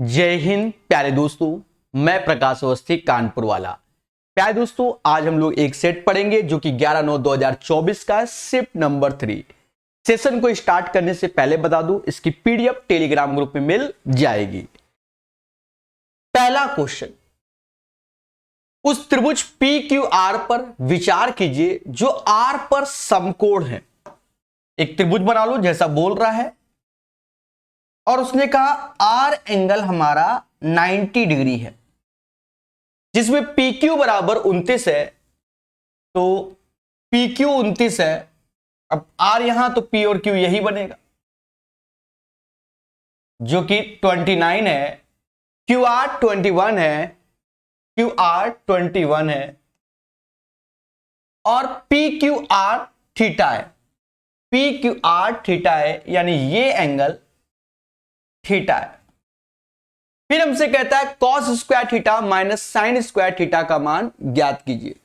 जय हिंद प्यारे दोस्तों, मैं प्रकाश अवस्थी कानपुर वाला। प्यारे दोस्तों, आज हम लोग एक सेट पढ़ेंगे जो कि 11/9/2024 का है, शिफ्ट नंबर 3। सेशन को स्टार्ट करने से पहले बता दूं, इसकी पीडीएफ टेलीग्राम ग्रुप में मिल जाएगी। पहला क्वेश्चन, उस त्रिभुज पी क्यू आर पर विचार कीजिए जो आर पर समकोण है। एक त्रिभुज बना लो जैसा बोल रहा है, और उसने कहा आर एंगल हमारा 90 डिग्री है, जिसमें पी क्यू बराबर 29 है। तो पी क्यू 29 है, अब आर यहां तो पी और क्यू यही बनेगा जो कि 29 है। क्यू आर 21 है, क्यू आर 21 है, और पी क्यू आर थीटा है। पी क्यू आर थीटा है, यानी ये एंगल थीटा है। फिर हमसे कहता है cos square theta minus sine square theta का मान ज्ञात कीजिए।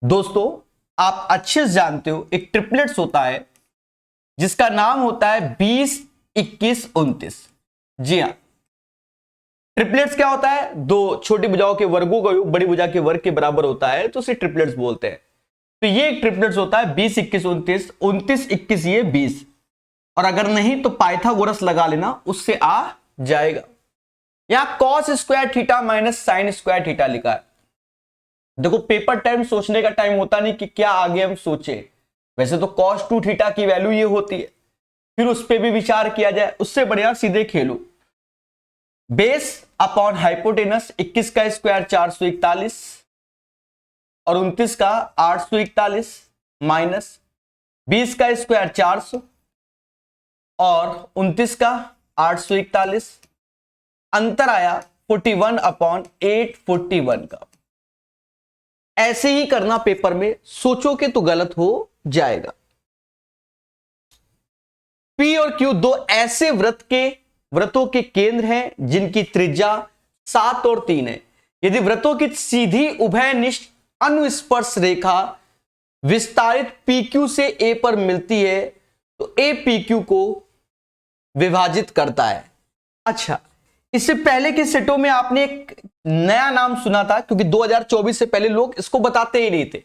दोस्तों, आप अच्छे से जानते हो एक ट्रिपलेट्स होता है जिसका नाम होता है 20, 21, 29। जी हां, ट्रिपलेट्स क्या होता है? दो छोटी भुजाओं के वर्गों का योग बड़ी भुजा के वर्ग के बराबर होता है, तो उसे ट्रिपलेट्स बोलते हैं। तो ये एक ट्रिपलेट्स होता है 20, 21, 29, 29, 21, ये 20। और अगर नहीं तो पाइथागोरस लगा लेना, उससे आ जाएगा। यहां cos square theta minus sine square theta लिखा है। देखो, पेपर टाइम सोचने का टाइम होता नहीं कि क्या आगे हम सोचे। वैसे तो कॉस 2 थीटा की वैल्यू ये होती है, फिर उस पर भी विचार किया जाए। उससे बढ़िया सीधे खेलो। बेस अपॉन हाइपोटेनस 21 का स्क्वायर 441 और 29 का 841 माइनस 20 का स्क्वायर 400 और 29 का 841, अंतर आया 41/841 का। ऐसे ही करना पेपर में, सोचोगे तो गलत हो जाएगा। पी और क्यू दो ऐसे व्रतों के केंद्र हैं जिनकी त्रिज्या 7 और 3 है। यदि व्रतों की सीधी उभयनिष्ठ अनुस्पर्श रेखा विस्तारित पी क्यू से ए पर मिलती है तो ए पी क्यू को विभाजित करता है। अच्छा, इससे पहले के सेटों में आपने एक नया नाम सुना था, क्योंकि 2024 से पहले लोग इसको बताते ही नहीं थे।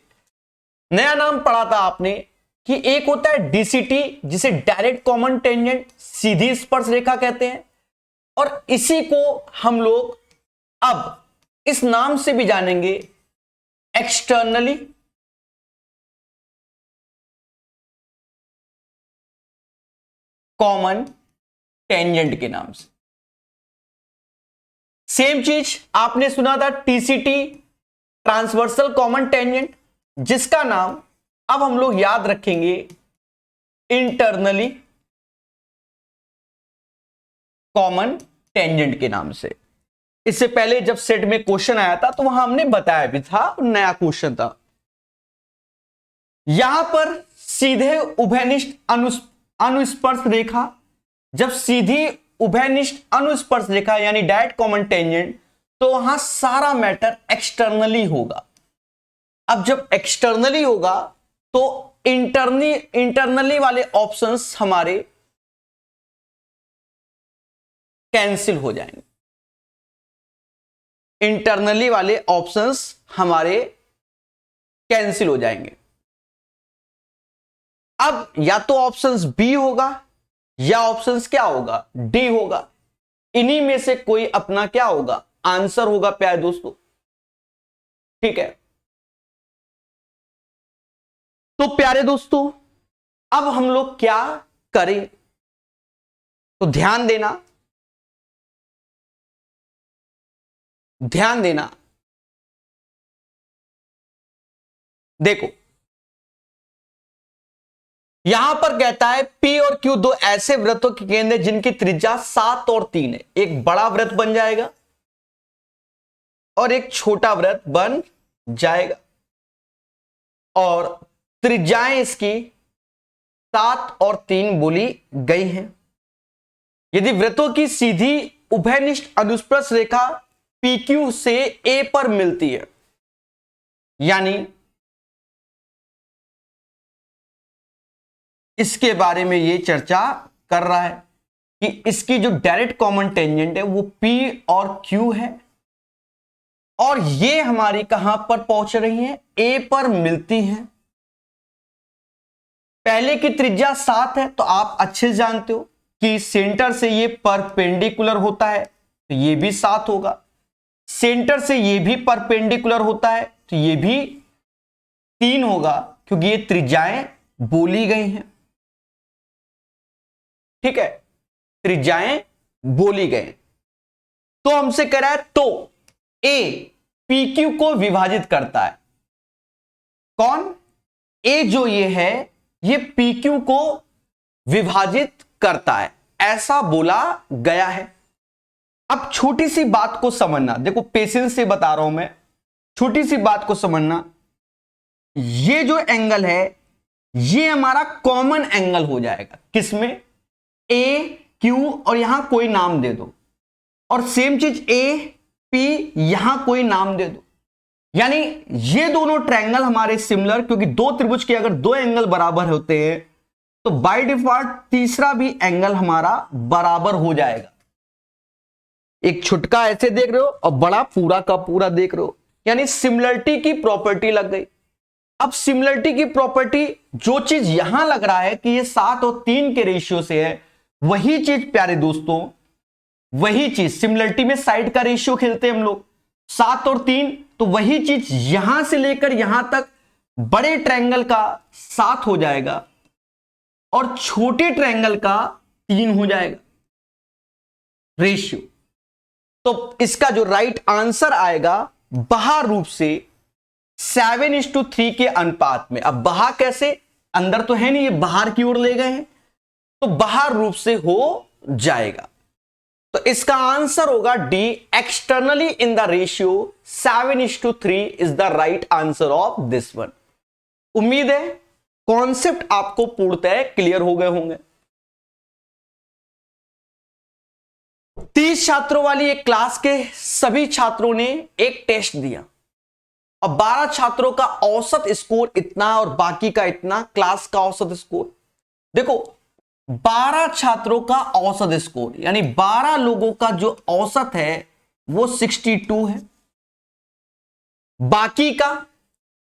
नया नाम पढ़ा था आपने कि एक होता है डीसीटी, जिसे डायरेक्ट कॉमन टेंजेंट सीधी स्पर्श रेखा कहते हैं, और इसी को हम लोग अब इस नाम से भी जानेंगे, एक्सटर्नली कॉमन टेंजेंट के नाम से। सेम चीज आपने सुना था टीसीटी, ट्रांसवर्सल कॉमन टेंजेंट, जिसका नाम अब हम लोग याद रखेंगे इंटरनली कॉमन टेंजेंट के नाम से। इससे पहले जब सेट में क्वेश्चन आया था तो वहां हमने बताया भी था, नया क्वेश्चन था। यहां पर सीधे उभयनिष्ठ अनुस्पर्श रेखा, जब सीधी उभयनिष्ठ अनुस्पर्श रेखा यानी डायरेक्ट कॉमन टेंजेंट, तो वहां सारा मैटर एक्सटर्नली होगा। अब जब एक्सटर्नली होगा तो इंटरनली वाले ऑप्शंस हमारे कैंसिल हो जाएंगे। इंटरनली वाले ऑप्शंस हमारे कैंसिल हो जाएंगे। अब या तो ऑप्शंस बी होगा या ऑप्शंस क्या होगा, डी होगा। इन्हीं में से कोई अपना क्या होगा, आंसर होगा प्यारे दोस्तों। ठीक है, तो प्यारे दोस्तों अब हम लोग क्या करें, तो ध्यान देना, ध्यान देना। देखो, यहां पर कहता है पी और क्यू दो ऐसे वृत्तों के केंद्र जिनकी त्रिज्या 7 और 3 है। एक बड़ा वृत्त बन जाएगा और एक छोटा वृत्त बन जाएगा, और त्रिज्याएं इसकी 7 और 3 बोली गई हैं। यदि वृत्तों की सीधी उभयनिष्ठ अनुस्पर्श रेखा पी क्यू से ए पर मिलती है, यानी इसके बारे में ये चर्चा कर रहा है। कि इसकी जो डायरेक्ट कॉमन टेंजेंट है वो P और Q है, और ये हमारी कहां पर पहुंच रही है, A पर मिलती है। पहले की त्रिज्या 7 है, तो आप अच्छे से जानते हो कि सेंटर से ये परपेंडिकुलर होता है, तो ये भी 7 होगा। सेंटर से ये भी परपेंडिकुलर होता है, तो ये भी 3 होगा, क्योंकि ये त्रिज्याएं बोली गई हैं। ठीक है, त्रिज्याएं बोली गए। तो हमसे कह रहा है तो ए PQ को विभाजित करता है। कौन? ए जो ये है, ये PQ को विभाजित करता है, ऐसा बोला गया है। अब छोटी सी बात को समझना, देखो पेशेंस से बता रहा हूं मैं, छोटी सी बात को समझना। ये जो एंगल है ये हमारा कॉमन एंगल हो जाएगा, किसमें? ए क्यू, और यहां कोई नाम दे दो, और सेम चीज ए पी, यहां कोई नाम दे दो। यानी ये दोनों ट्रायंगल हमारे सिमिलर, क्योंकि दो त्रिभुज के अगर दो एंगल बराबर होते हैं तो बाय डिफॉल्ट तीसरा भी एंगल हमारा बराबर हो जाएगा। एक छुटका ऐसे देख रहे हो और बड़ा पूरा का पूरा देख रहे हो, यानी सिमिलरिटी की प्रॉपर्टी लग गई। अब सिमिलरिटी की प्रॉपर्टी, जो चीज यहां लग रहा है कि ये 7 और 3 के रेशियो से है, वही चीज प्यारे दोस्तों, वही चीज सिमिलरिटी में साइड का रेशियो खेलते हैं हम लोग, 7 और 3, तो वही चीज यहां से लेकर यहां तक बड़े ट्रायंगल का 7 हो जाएगा और छोटे ट्रायंगल का 3 हो जाएगा रेशियो। तो इसका जो राइट आंसर आएगा बाह्य रूप से 7:3 के अनुपात में। अब बाह्य कैसे? अंदर तो है नहीं, ये बाहर की ओर ले गए हैं, तो बाह्य रूप से हो जाएगा। तो इसका आंसर होगा D, externally in the ratio 7:3 is the right answer of this one. उम्मीद है कॉन्सेप्ट आपको पूर्णतः क्लियर हो गए होंगे। 30 छात्रों वाली एक क्लास के सभी छात्रों ने एक टेस्ट दिया और 12 छात्रों का औसत स्कोर इतना और बाकी का इतना, क्लास का औसत स्कोर। देखो 12 छात्रों का औसत स्कोर, यानी 12 लोगों का जो औसत है वो 62 है, बाकी का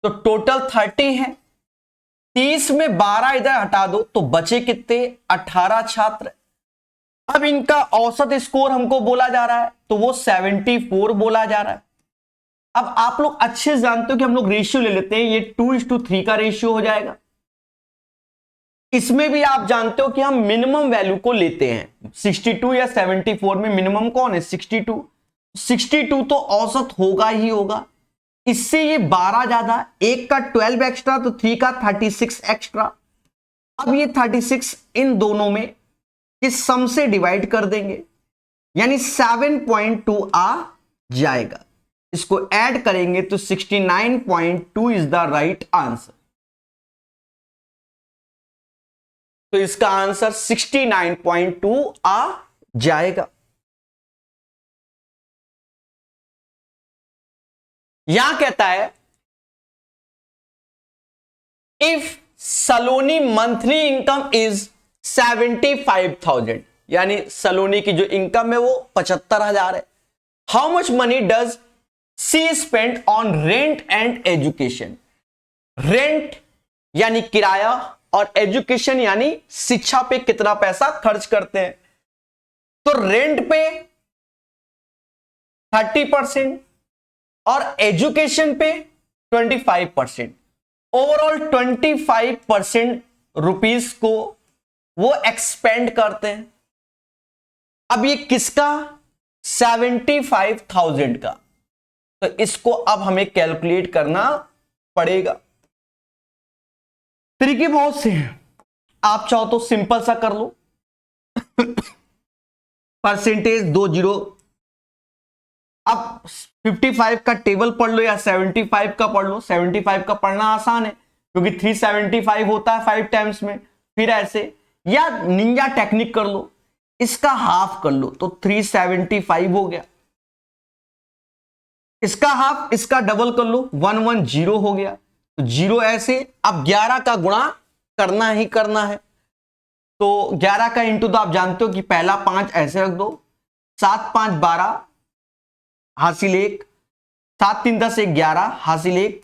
तो टोटल 30 है। 30 में 12 इधर हटा दो तो बचे कितने? 18 छात्र। अब इनका औसत स्कोर हमको बोला जा रहा है, तो वो 74 बोला जा रहा है। अब आप लोग अच्छे से जानते हो कि हम लोग रेशियो ले लेते हैं, ये 2:3 का रेशियो हो जाएगा। इसमें भी आप जानते हो कि हम मिनिमम वैल्यू को लेते हैं, 62 या 74 में मिनिमम कौन है? 62। 62 तो औसत होगा ही होगा। इससे ये 12 ज्यादा, एक का 12 एक्स्ट्रा, तो 3 का 36 एक्स्ट्रा। अब ये 36 इन दोनों में इस सम से डिवाइड कर देंगे, यानी 7.2 आ जाएगा। इसको ऐड करेंगे तो 69.2 इज द राइट आंसर। तो इसका आंसर 69.2 आ जाएगा। यहां कहता है if Saloni monthly income is 75,000, यानी सलोनी की जो इनकम है वो 75,000 है। How much money does she spend on rent and education? Rent यानी किराया और एजुकेशन यानी शिक्षा पे कितना पैसा खर्च करते हैं। तो रेंट पे 30% और एजुकेशन पे 25%, ओवरऑल 25% रुपीस को वो एक्सपेंड करते हैं। अब ये किसका? 75,000 का। तो इसको अब हमें कैलकुलेट करना पड़ेगा। तरीके बहुत से हैं, आप चाहो तो सिंपल सा कर लो, परसेंटेज 2 जीरो। अब 55 का टेबल पढ़ लो या 75 का पढ़ लो। 75 का पढ़ना आसान है क्योंकि 375 होता है 5 टाइम्स में। फिर ऐसे या निंजा टेक्निक कर लो, इसका हाफ कर लो तो 375 हो गया। इसका हाफ, इसका डबल कर लो, 110 हो गया। तो 0 ऐसे। अब 11 का गुणा करना ही करना है, तो 11 का इंटू तो आप जानते हो कि पहला 5 ऐसे रख दो, 7 5 12 हासिल 1, 7 3 10 11 हासिल 1,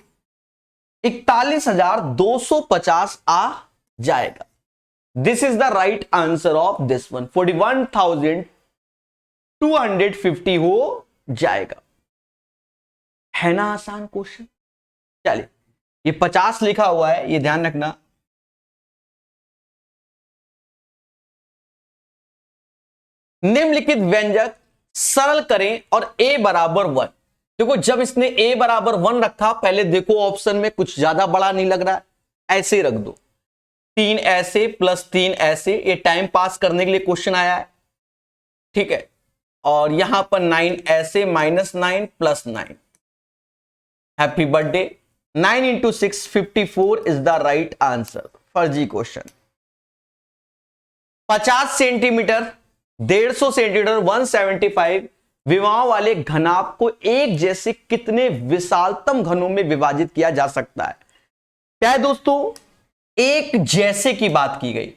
41,250 आ जाएगा। This is the right answer of this one, 41,250 हो जाएगा। है ना आसान क्वेश्चन। चलिए, ये 50 लिखा हुआ है, ये ध्यान रखना। निम्नलिखित व्यंजक सरल करें और a बराबर 1। देखो जब इसने a बराबर 1 रखा, पहले देखो ऑप्शन में कुछ ज्यादा बड़ा नहीं लग रहा है, ऐसे रख दो, 3 ऐसे प्लस 3 ऐसे, ये टाइम पास करने के लिए क्वेश्चन आया है, ठीक है। और यहां पर 9 ऐसे, -9 plus 9, happy birthday. 9 into 6 54 is the right answer. फर्जी क्वेश्चन। 50 सेंटीमीटर, 150 सेंटीमीटर, 175 विमाओं वाले घनाभ को एक जैसे कितने विशालतम घनों में विभाजित किया जा सकता है। क्या है दोस्तों, एक जैसे की बात की गई,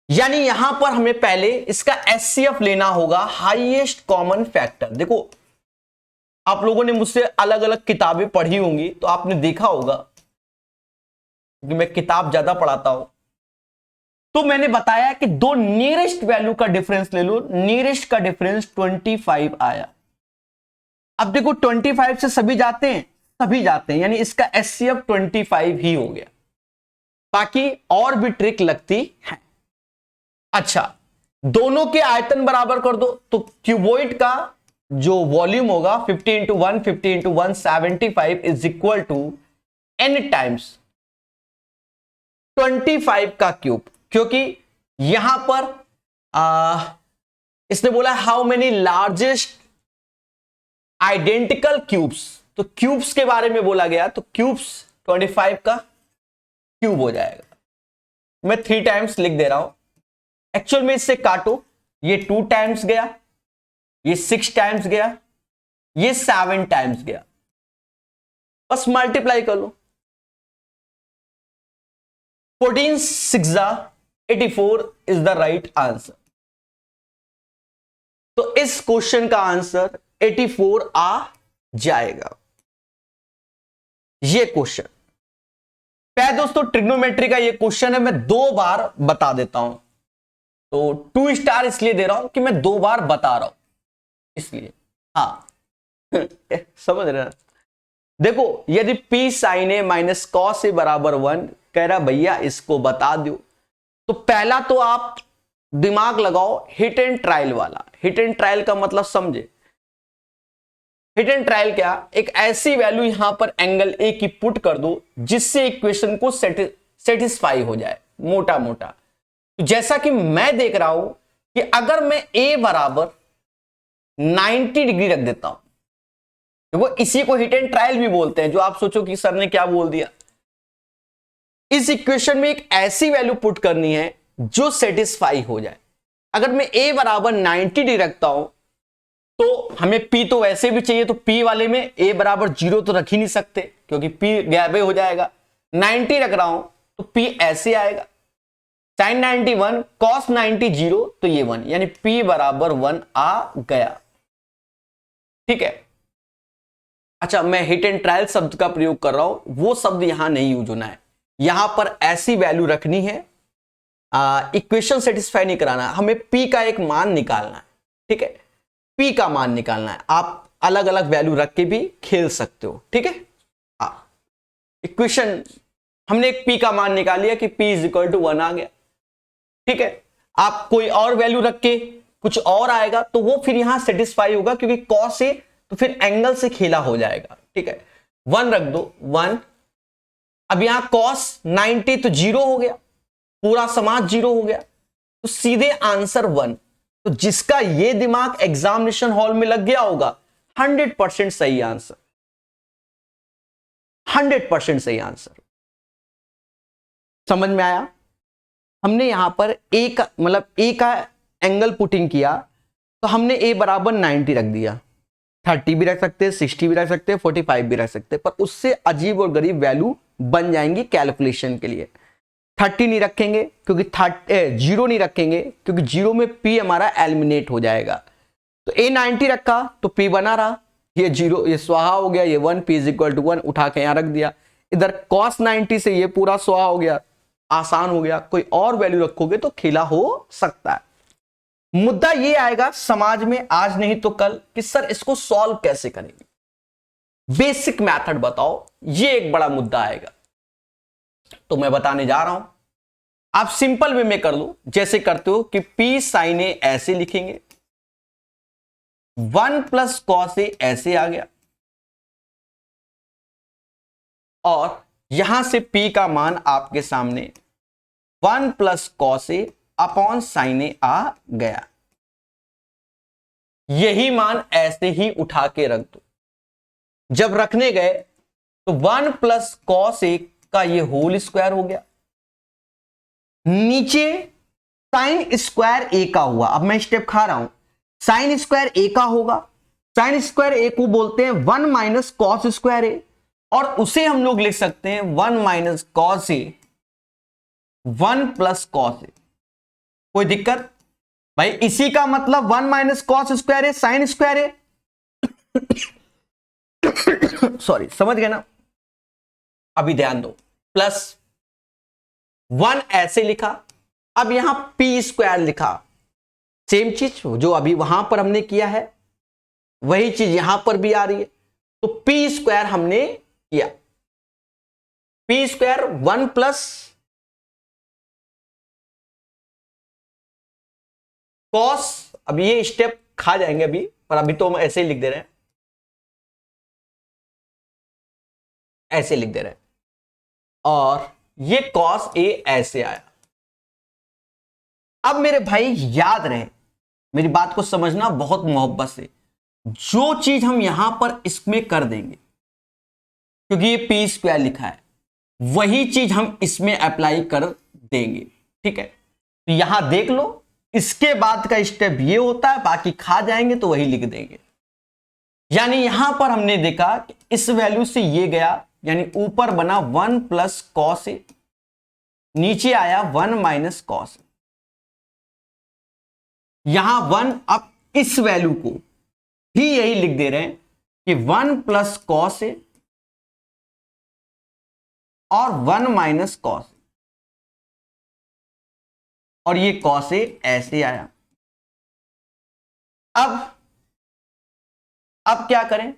यानी यहां पर हमें पहले इसका एचसीएफ लेना होगा, हाईएस्ट कॉमन फैक्टर। देखो आप लोगों ने मुझसे अलग अलग किताबें पढ़ी होंगी, तो आपने देखा होगा कि मैं किताब ज्यादा पढ़ाता हूं, तो मैंने बताया कि दो नियरेस्ट वैल्यू का डिफरेंस ले लो, नियरेस्ट का डिफरेंस 25 आया। अब देखो 25 से सभी जाते हैं, सभी जाते हैं, यानी इसका एचसीएफ 25 ही हो गया। बाकी और भी ट्रिक लगती है। अच्छा, दोनों के आयतन बराबर कर दो, तो क्यूबॉइड का जो वॉल्यूम होगा 50 into 1 50 into 1 75 is equal to n times 25 का क्यूब, क्योंकि यहां पर इसने बोला how many largest identical cubes, तो क्यूब्स के बारे में बोला गया, तो क्यूब्स 25 का क्यूब हो जाएगा। मैं 3 टाइम्स लिख दे रहा हूं, एक्चुअल में इससे काटो, ये 2 टाइम्स गया, ये 6 टाइम्स गया, ये 7 टाइम्स गया, बस मल्टीप्लाई कर लो। 14 6 84 इज द राइट आंसर। तो इस क्वेश्चन का आंसर 84 आ जाएगा। ये क्वेश्चन क्या है दोस्तों, ट्रिग्नोमेट्री का ये क्वेश्चन है, मैं 2 बार बता देता हूं, तो 2 स्टार इसलिए दे रहा हूं कि मैं 2 बार बता रहा हूं, इसलिए। हाँ समझ रहे हैं। देखो यदि p sin a minus cos A बराबर 1, कह रहा भैया इसको बता दो, तो पहला तो आप दिमाग लगाओ हिट एंड ट्रायल वाला। हिट एंड ट्रायल का मतलब समझे, हिट एंड ट्रायल क्या, एक ऐसी वैल्यू यहां पर एंगल ए की पुट कर दो जिससे इक्वेशन को सेटिस्फाई हो जाए, मोटा मोटा। तो जैसा कि मैं देख रहा हूं कि अगर मैं a बराबर 90 डिग्री रख देता हूं, वो इसी को हिट एंड ट्रायल भी बोलते हैं, जो आप सोचो कि सर ने क्या बोल दिया। इस इक्वेशन में एक ऐसी वैल्यू पुट करनी है जो सेटिस्फाई हो जाए। अगर मैं a बराबर 90 डिग्री रखता हूं, तो हमें p तो वैसे भी चाहिए, तो p वाले में a बराबर 0 तो रख ही नहीं सकते, क्योंकि p गैबे हो जाएगा। 90 रख रहा हूं तो p ऐसे आएगा, sin 90 1 cos 90 0, तो ये 1, यानी p बराबर 1 आ गया। ठीक है। अच्छा, मैं हिट एंड ट्रायल शब्द का प्रयोग कर रहा हूं, वो शब्द यहां नहीं यूज होना है, यहां पर ऐसी वैल्यू रखनी है, इक्वेशन सेटिस्फाई नहीं कराना, हमें p का एक मान निकालना है। ठीक है, p का मान निकालना है, आप अलग अलग वैल्यू रख के भी खेल सकते हो। ठीक है, इक्वेशन हमने एक p का मान निकाल लिया कि p इज इक्वल टू 1 आ गया। ठीक है, आप कोई और वैल्यू रख के कुछ और आएगा तो वो फिर यहां सेटिस्फाई होगा, क्योंकि कॉस है तो फिर एंगल से खेला हो जाएगा। ठीक है, 1 रख दो 1, अब यहां cos 90 तो 0 हो गया, पूरा समाज 0 हो गया, तो सीधे आंसर 1। तो जिसका ये दिमाग एग्जामिनेशन हॉल में लग गया होगा, 100% सही आंसर, 100% सही आंसर। समझ में आया? हमने यहां पर a का मतलब a का एंगल पुटिंग किया, तो हमने a बराबर 90 रख दिया, 30 भी रख सकते हैं, 60 भी रख सकते हैं, 45 भी रख सकते हैं, पर उससे अजीब और गरीब वैल्यू बन जाएंगी कैलकुलेशन के लिए। 30 नहीं रखेंगे क्योंकि 0 नहीं रखेंगे क्योंकि 0 में p हमारा एलिमिनेट हो जाएगा। तो a 90 रखा तो p बना रहा, ये 0 ये स्वाहा हो गया, ये 1 p = 1 उठा के यहां रख दिया। इधर cos 90 से ये पूरा स्वाहा हो गया, आसान हो गया। कोई और वैल्यू रखोगे तो खेला हो सकता है। मुद्दा ये आएगा समाज में आज नहीं तो कल कि सर इसको सॉल्व कैसे करेंगे, बेसिक मेथड बताओ, ये एक बड़ा मुद्दा आएगा। तो मैं बताने जा रहा हूं, आप सिंपल वे में कर लो जैसे करते हो कि p sin a ऐसे लिखेंगे, 1 + cos a ऐसे आ गया, और यहां से p का मान आपके सामने 1 + cos a upon sin a आ गया। यही मान ऐसे ही उठा के रख दो। जब रखने गए तो 1 + cos a का ये होल स्क्वायर हो गया, नीचे sin स्क्वायर a का हुआ। अब मैं स्टेप खा रहा हूं, sin स्क्वायर a का होगा, sin स्क्वायर a को बोलते हैं 1 - cos स्क्वायर a, और उसे हम लोग लिख सकते हैं 1 - cos a 1 + cos a। कोई दिक्कत भाई? इसी का मतलब 1 - cos square a sin square a sorry, समझ गए ना? अभी ध्यान दो, +1 ऐसे लिखा, अब यहां p स्क्वायर लिखा, सेम चीज जो अभी वहां पर हमने किया है वही चीज यहां पर भी आ रही है। तो p स्क्वायर हमने किया, p स्क्वायर 1 + cos, अब ये स्टेप खा जाएंगे अभी, पर अभी तो हम ऐसे ही लिख दे रहे हैं, ऐसे लिख दे रहे हैं, और ये cos a ऐसे आया। अब मेरे भाई याद रहे, मेरी बात को समझना बहुत मोहब्बत से, जो चीज हम यहां पर इसमें कर देंगे क्योंकि ये p स्क्वायर लिखा है, वही चीज हम इसमें अप्लाई कर देंगे। ठीक है, तो यहां देख लो, इसके बाद का स्टेप ये होता है, बाकी खा जाएंगे तो वही लिख देंगे। यानी यहां पर हमने देखा कि इस वैल्यू से ये गया, यानी ऊपर बना 1 + cos a, नीचे आया 1 - cos a। यहां 1, अब इस वैल्यू को ही यही लिख दे रहे हैं कि 1 + cos a और 1 - cos, और ये cos a ऐसे आया। अब क्या करें?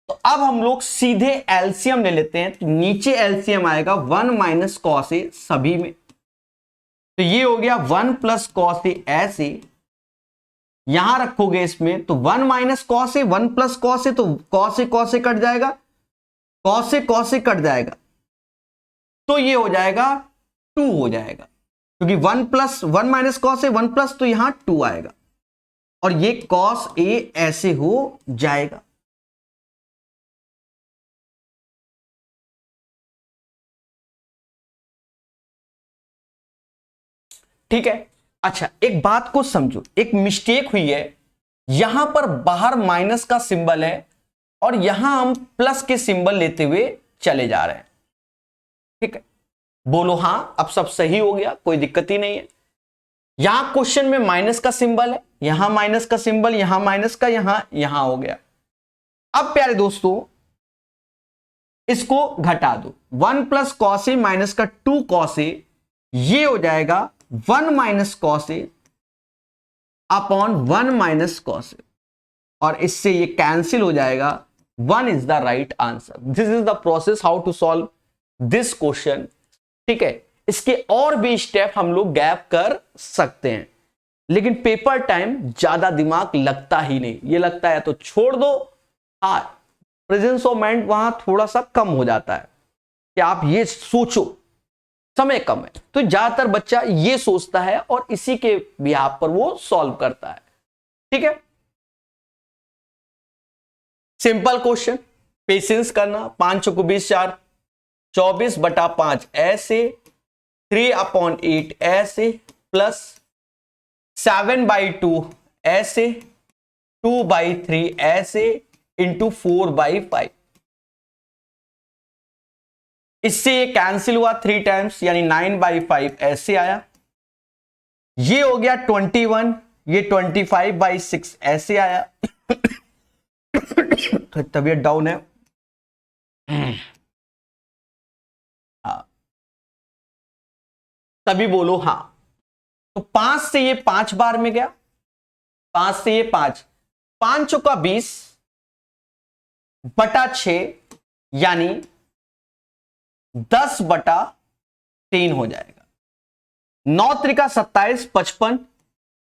तो अब हम लोग सीधे एलसीएम ले लेते हैं। तो नीचे एलसीएम आएगा 1 - cos a सभी में, तो ये हो गया 1 + cos a ऐसे, यहां रखोगे इसमें तो 1 - cos a, 1 + cos a, तो cos a कट जाएगा, cos a कट जाएगा, तो ये हो जाएगा 2 हो जाएगा, क्योंकि 1 - cos a 1+, तो यहां 2 आएगा, और ये cos a ऐसे हो जाएगा। ठीक है, अच्छा एक बात को समझो, एक मिस्टेक हुई है, यहां पर बाहर माइनस का सिंबल है और यहां हम प्लस के सिंबल लेते हुए चले जा रहे हैं। ठीक है, बोलो हां, अब सब सही हो गया, कोई दिक्कत ही नहीं है। यहां क्वेश्चन में माइनस का सिंबल है, यहां माइनस का सिंबल, यहां माइनस का, यहां हो गया। अब प्यारे दोस्तों इसको घटा दो, 1 + cos a माइनस का 2 cos a, ये हो जाएगा 1 - cos a upon 1 - cos a, और इससे ये कैंसिल हो जाएगा। 1 is the right answer. This is the process how to solve this question. ठीक है, इसके और भी स्टेप हम लोग गैप कर सकते हैं, लेकिन पेपर टाइम ज्यादा दिमाग लगता ही नहीं, ये लगता है तो छोड़ दो। हाँ, प्रेजेंस ऑफ माइंड वहां थोड़ा सा कम हो जाता है कि आप ये सोचो, समय कम है, तो ज्यादातर बच्चा ये सोचता है और इसी के बिहाफ पर वो सॉल्व करता है। ठीक है, सिंपल क्वेश्चन, पेशेंस करना। 5 × 20 = 4, 24/5 ऐसे, 3/8 ऐसे, प्लस 7/2 ऐसे, 2/3 ऐसे, इंटू 4/5। इससे ये कैंसिल हुआ 3 टाइम्स यानी 9/5 ऐसे आया। ये हो गया 21, ये 25/6 ऐसे आया। तो तबीयत डाउन है। हाँ, तभी बोलो हाँ। तो 5 से ये 5 बार में गया, 5 से ये 5, 5 चौका 20/6 यानी 10/3 हो जाएगा। 9 त्रिका 27, 55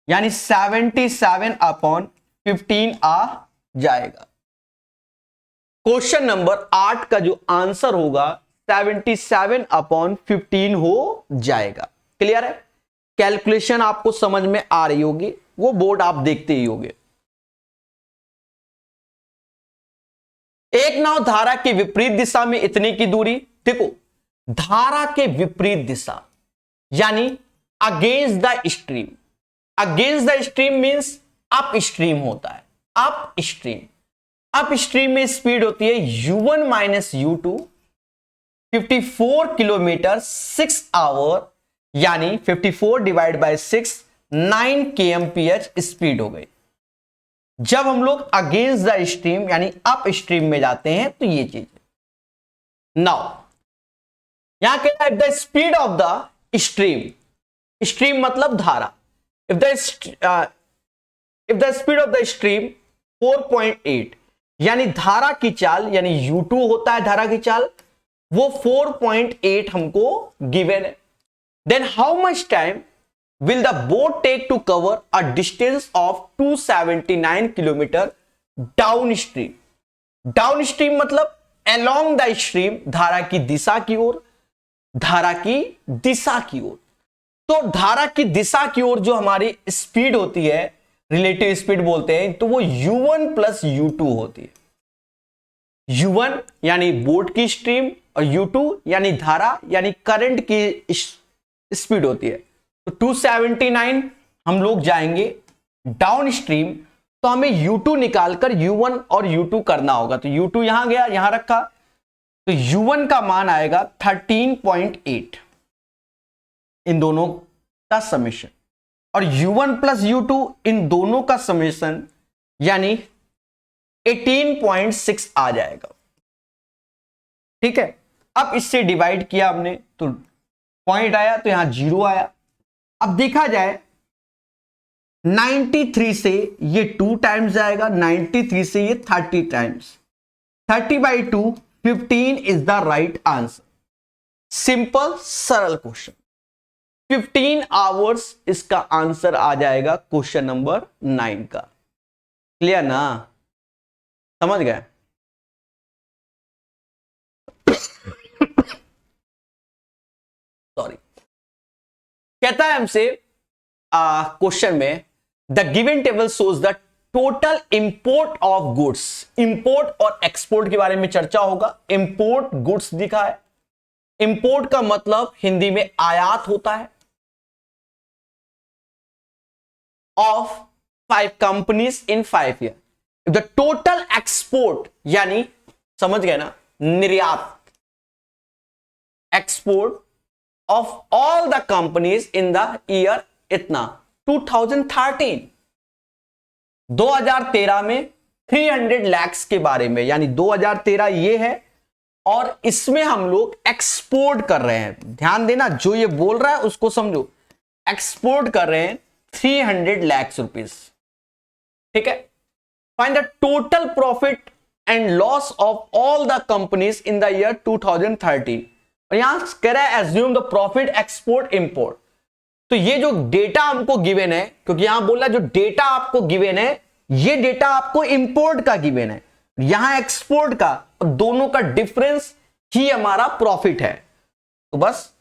यानी 77/15 आ जाएगा। क्वेश्चन नंबर 8 का जो आंसर होगा 77/15 हो जाएगा। क्लियर है? कैलकुलेशन आपको समझ में आ रही होगी, वो बोर्ड आप देखते ही होंगे। एक नाव धारा के विपरीत दिशा में इतने की दूरी, देखो धारा के विपरीत दिशा यानी against the stream. Against the stream means up stream होता है, अप स्ट्रीम। अप स्ट्रीम में स्पीड होती है u1 minus u2, 54 kilometre 6 our यानी 54 डिवाइड बाय 6, 9 kmph स्पीड हो गई। जब हम लोग अगेंस्ट द स्ट्रीम यानी अप स्ट्रीम में जाते हैं तो ये चीज। नाउ यहां कहता है the speed of the stream, stream मतलब धारा। If the speed of the stream 4.8 यानी धारा की चाल यानी u2 होता है धारा की चाल, वो 4.8 हमको गिवन है। Then how much time will the boat take to cover a distance of 279 kilometre downstream. Downstream मतलब along the stream, धारा की दिशा की ओर, धारा की दिशा की ओर। तो धारा की दिशा की ओर जो हमारी स्पीड होती है, रिलेटिव स्पीड बोलते हैं, तो वो u1 प्लस u2 होती है। u1 यानी बोट की स्ट्रीम और u2 यानी धारा यानी करंट की स्पीड होती है। तो 279 हम लोग जाएंगे डाउन स्ट्रीम, तो हमें u2 निकालकर u1 और u2 करना होगा। तो u2 यहां गया, यहां रखा, तो u1 का मान आएगा 13.8 इन दोनों का समेशन, और u1 प्लस u2 इन दोनों का समेशन यानी 18.6 आ जाएगा। ठीक है, अब इससे डिवाइड किया हमने तो पॉइंट आया, तो यहां 0 आया। अब देखा जाए 93 से ये 2 टाइम्स जाएगा, 93 से ये 30 times, 30/2 15 is the right answer. Simple सरल क्वेश्चन, 15 आवर्स इसका आंसर आ जाएगा क्वेश्चन नंबर 9 का। क्लियर ना? समझ गए? सॉरी, कहता है हमसे क्वेश्चन में the given table shows the total import of goods. Import और एक्सपोर्ट के बारे में चर्चा होगा। इंपोर्ट गुड्स दिखा है, इंपोर्ट का मतलब हिंदी में आयात होता है, of 5 companies in 5 year. The total export यानी समझ गए ना, निर्यात, export of all the companies in the year इतना 2013 2013 में 300 lakhs के बारे में, यानी 2013 ये है, और इसमें हम लोग एक्सपोर्ट कर रहे हैं। ध्यान देना, जो ये बोल रहा है उसको समझो। एक्सपोर्ट कर रहे हैं 300 lakhs रुपीस। ठीक है, find the total profit and loss of all the companies in the year 2013। और यहां कह रहा है assume the profit export import. तो ये जो डेटा हमको गिवन है, क्योंकि यहां बोल रहा है जो डेटा आपको गिवन है, ये डेटा आपको इंपोर्ट का गिवन है, यहां एक्सपोर्ट का, और दोनों का डिफरेंस ही हमारा प्रॉफिट है। तो बस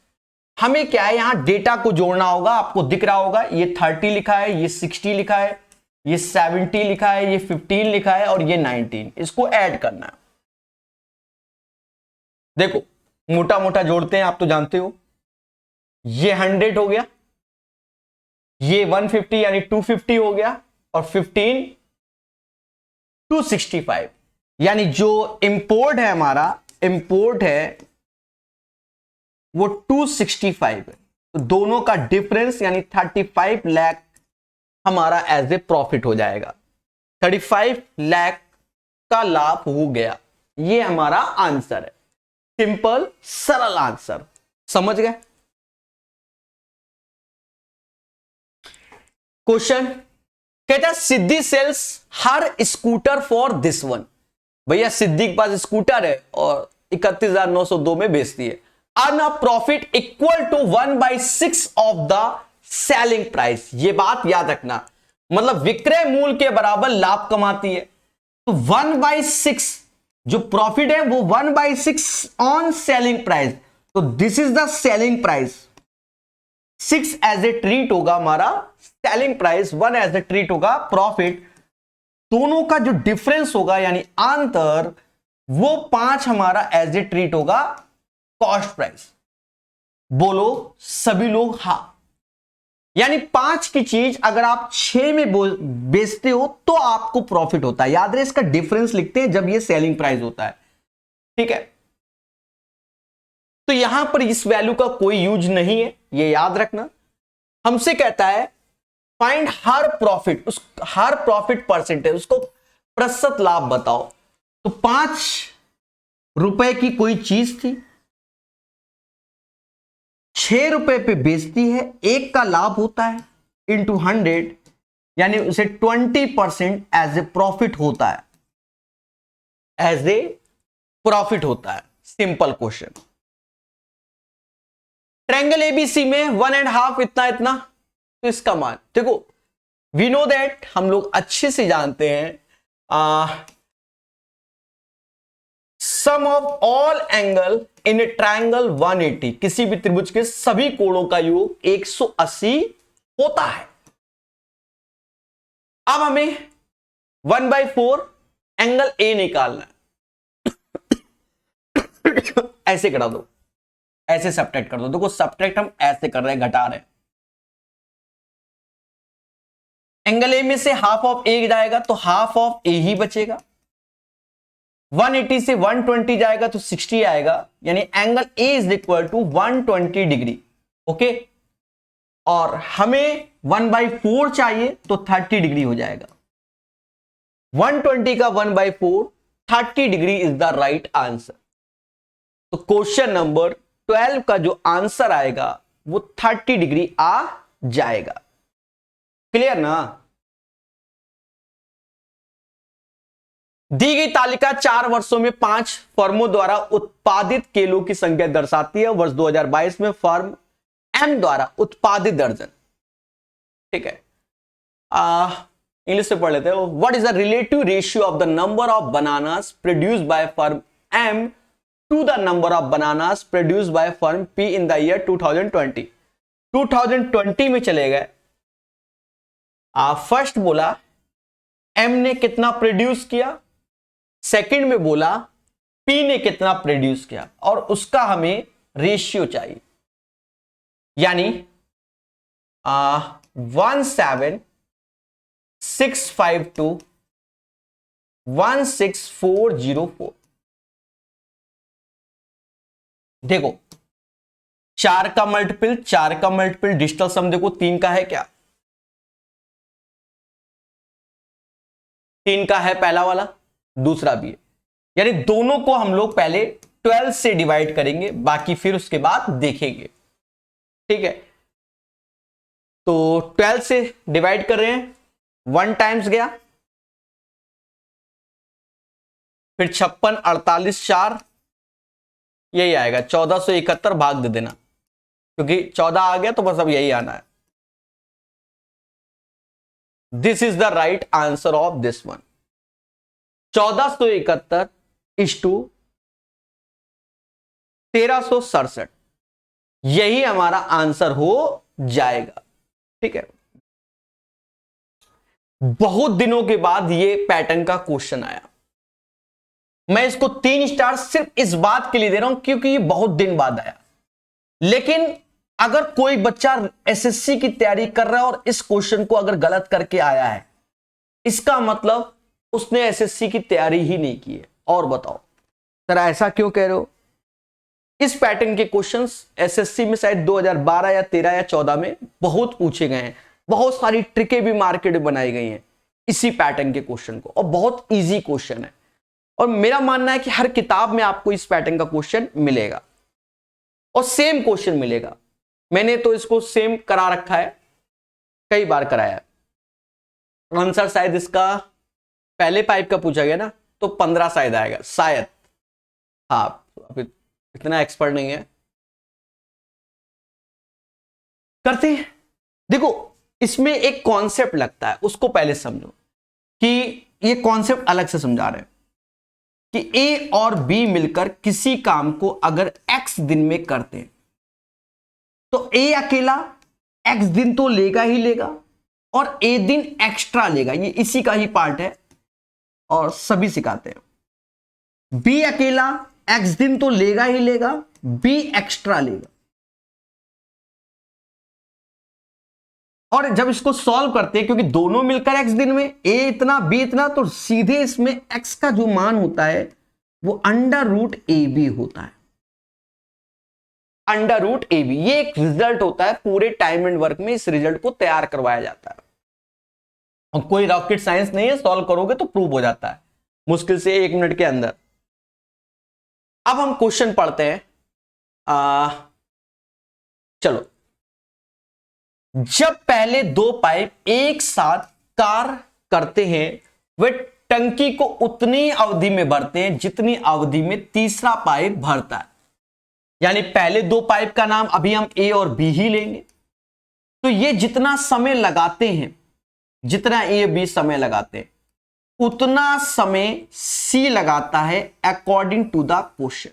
हमें क्या है, यहां डेटा को जोड़ना होगा। आपको दिख रहा होगा ये 30 लिखा है, ये 60 लिखा है, ये 70 लिखा है, ये 15 लिखा है, और ये 19। इसको ऐड करना है। देखो मोटा मोटा जोड़ते हैं, आप तो जानते हो। ये 100 हो गया, ये 150 यानी 250 हो गया, और 15 265 यानी जो इंपोर्ट है हमारा, इंपोर्ट है वो 265 है। तो दोनों का डिफरेंस यानी 35 लाख हमारा एज ए प्रॉफिट हो जाएगा। 35 लाख का लाभ हो गया, ये हमारा आंसर है। सिंपल सरल आंसर, समझ गए। क्वेश्चन कहता है Siddhi sells her scooter for this one. भैया सिद्धि के पास स्कूटर है और 31,902 में बेचती है। Earn a profit equal to 1/6 of the selling price. ये बात याद रखना, मतलब विक्रय मूल्य के बराबर लाभ कमाती है। तो 1/6 जो प्रॉफिट है वो 1/6 ऑन सेलिंग प्राइस। तो this is the selling price, 6 as a treat होगा हमारा selling price, 1 as a treat होगा प्रॉफिट। दोनों का जो डिफरेंस होगा यानी अंतर, वो 5 हमारा एज ए ट्रीट होगा कॉस्ट प्राइस। बोलो सभी लोग हाँ। यानी 5 की चीज अगर आप 6 में बेचते हो तो आपको प्रॉफिट होता है। याद रहे इसका डिफरेंस लिखते हैं जब ये सेलिंग प्राइस होता है, ठीक है। तो यहां पर इस वैल्यू का कोई यूज नहीं है, ये याद रखना। हमसे कहता है फाइंड हर प्रॉफिट, उस हर प्रॉफिट परसेंटेज, उसको प्रतिशत लाभ बताओ। तो 5 रुपए की कोई चीज थी, 6 रुपए पे बेचती है, 1 का लाभ होता है इंटू 100, यानी उसे 20% एज ए प्रॉफिट होता है, एज ए प्रॉफिट होता है। Simple question. ट्रायंगल एबीसी में 1.5 इतना इतना, तो इसका मान देखो, वी नो दैट, हम लोग अच्छे से जानते हैं sum of all angle in a triangle 180, किसी भी त्रिभुज के सभी कोणों का योग 180 होता है। अब हमें 1/4 एंगल ए निकालना है। ऐसे करा दो, ऐसे सब्ट्रैक्ट कर दो। देखो सब्ट्रैक्ट हम ऐसे कर रहे हैं, घटा रहे हैं। एंगल ए में से हाफ ऑफ ए जाएगा तो हाफ ऑफ ए ही बचेगा। 180 से 120 जाएगा तो 60 आएगा, यानी angle A is equal to 120 degree. Okay, और हमें 1/4 चाहिए तो 30 डिग्री हो जाएगा। 120 का 1/4 30 degree is the right answer. तो क्वेश्चन नंबर 12 का जो आंसर आएगा वो 30 डिग्री आ जाएगा। क्लियर ना। दी गई तालिका 4 वर्षों में 5 फर्मों द्वारा उत्पादित केलों की संख्या दर्शाती है। वर्ष 2022 में फर्म एम द्वारा उत्पादित दर्जन, ठीक है। इंग्लिश से पढ़ लेते हैं। What is the relative ratio of the number of bananas produced by firm M to the number of bananas produced by firm P in the year 2020। 2020 में चले गए। फर्स्ट बोला एम ने कितना प्रोड्यूस किया, सेकंड में बोला पी ने कितना प्रोड्यूस किया, और उसका हमें रेशियो चाहिए। यानी 17652 16404। देखो 4 का मल्टीपल, 4 का मल्टीपल डिजिटल सम देखो 3 का है क्या, 3 का है पहला वाला, दूसरा भी है। यानी दोनों को हम लोग पहले 12 से डिवाइड करेंगे, बाकी फिर उसके बाद देखेंगे, ठीक है। तो 12 से डिवाइड कर रहे हैं, 1 टाइम्स गया, फिर 56 48 4, यही आएगा 1471 भाग दे देना, क्योंकि 14 आ गया तो बस अब यही आना है। This is the right answer of this one. 1471 is to 1367, यही हमारा आंसर हो जाएगा, ठीक है। बहुत दिनों के बाद ये पैटर्न का क्वेश्चन आया। मैं इसको 3 स्टार सिर्फ इस बात के लिए दे रहा हूं क्योंकि ये बहुत दिन बाद आया। लेकिन अगर कोई बच्चा एसएससी की तैयारी कर रहा है और इस क्वेश्चन को अगर गलत करके आया है, इसका मतलब उसने एसएससी की तैयारी ही नहीं की है। और बताओ सर ऐसा क्यों कह रहे हो? इस पैटर्न के क्वेश्चंस एसएससी में शायद 2012 या 13 या 14 में बहुत पूछे गए हैं। बहुत सारी ट्रिकें भी मार्केट में बनाई गई हैं इसी पैटर्न के क्वेश्चन को, और बहुत इजी क्वेश्चन है। और मेरा मानना है कि हर किताब में आपको इस पैटर्न का क्वेश्चन मिलेगा और सेम क्वेश्चन मिलेगा। मैंने तो इसको सेम करा रखा है, कई बार कराया। आंसर शायद इसका पहले पाइप का पूछा गया ना, तो 15 शायद आएगा शायद। हाँ, अभी इतना एक्सपर्ट नहीं है। करते हैं। देखो, इसमें एक कॉन्सेप्ट लगता है, उसको पहले समझो कि ये कॉन्सेप्ट अलग से समझा रहे हैं कि ए और बी मिलकर किसी काम को अगर एक्स दिन में करते हैं तो ए अकेला एक्स दिन तो लेगा ही लेगा और ए दिन एक्स्ट्रा लेगा। ये इसी का ही पार्ट है और सभी सिखाते हैं। बी अकेला एक्स दिन तो लेगा ही लेगा, बी एक्स्ट्रा लेगा। और जब इसको सॉल्व करते हैं, क्योंकि दोनों मिलकर एक्स दिन में, ए इतना बी इतना, तो सीधे इसमें एक्स का जो मान होता है वो अंडर रूट ए बी होता है। अंडर रूट ए बी, ये एक रिजल्ट होता है पूरे टाइम एंड वर्क में। इस रिजल्ट को तैयार करवाया जाता है और कोई रॉकेट साइंस नहीं है, सॉल्व करोगे तो प्रूव हो जाता है मुश्किल से 1 मिनट के अंदर। अब हम क्वेश्चन पढ़ते हैं। चलो, जब पहले 2 पाइप एक साथ कार्य करते हैं वे टंकी को उतनी अवधि में भरते हैं जितनी अवधि में तीसरा पाइप भरता है। यानी पहले 2 पाइप का नाम अभी हम ए और बी ही लेंगे। तो ये जितना समय लगाते हैं, जितना ए बी समय लगाते हैं, उतना समय सी लगाता है अकॉर्डिंग टू द क्वेश्चन।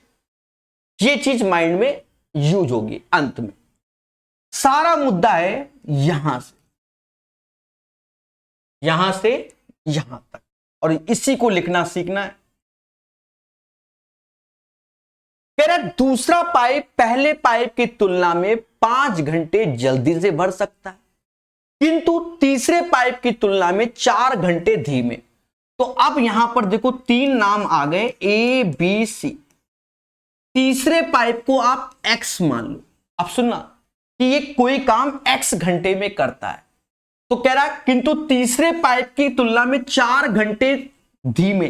ये चीज माइंड में यूज होगी अंत में। सारा मुद्दा है यहां से यहां तक, और इसी को लिखना सीखना है। कह रहा दूसरा पाइप पहले पाइप की तुलना में 5 घंटे जल्दी से भर सकता है, किंतु तीसरे पाइप की तुलना में 4 घंटे धीमे। तो अब यहां पर देखो 3 नाम आ गए, ए बी सी। तीसरे पाइप को आप एक्स मान लो। अब सुनना कि ये कोई काम एक्स घंटे में करता है, तो कह रहा किंतु तीसरे पाइप की तुलना में 4 घंटे धीमे,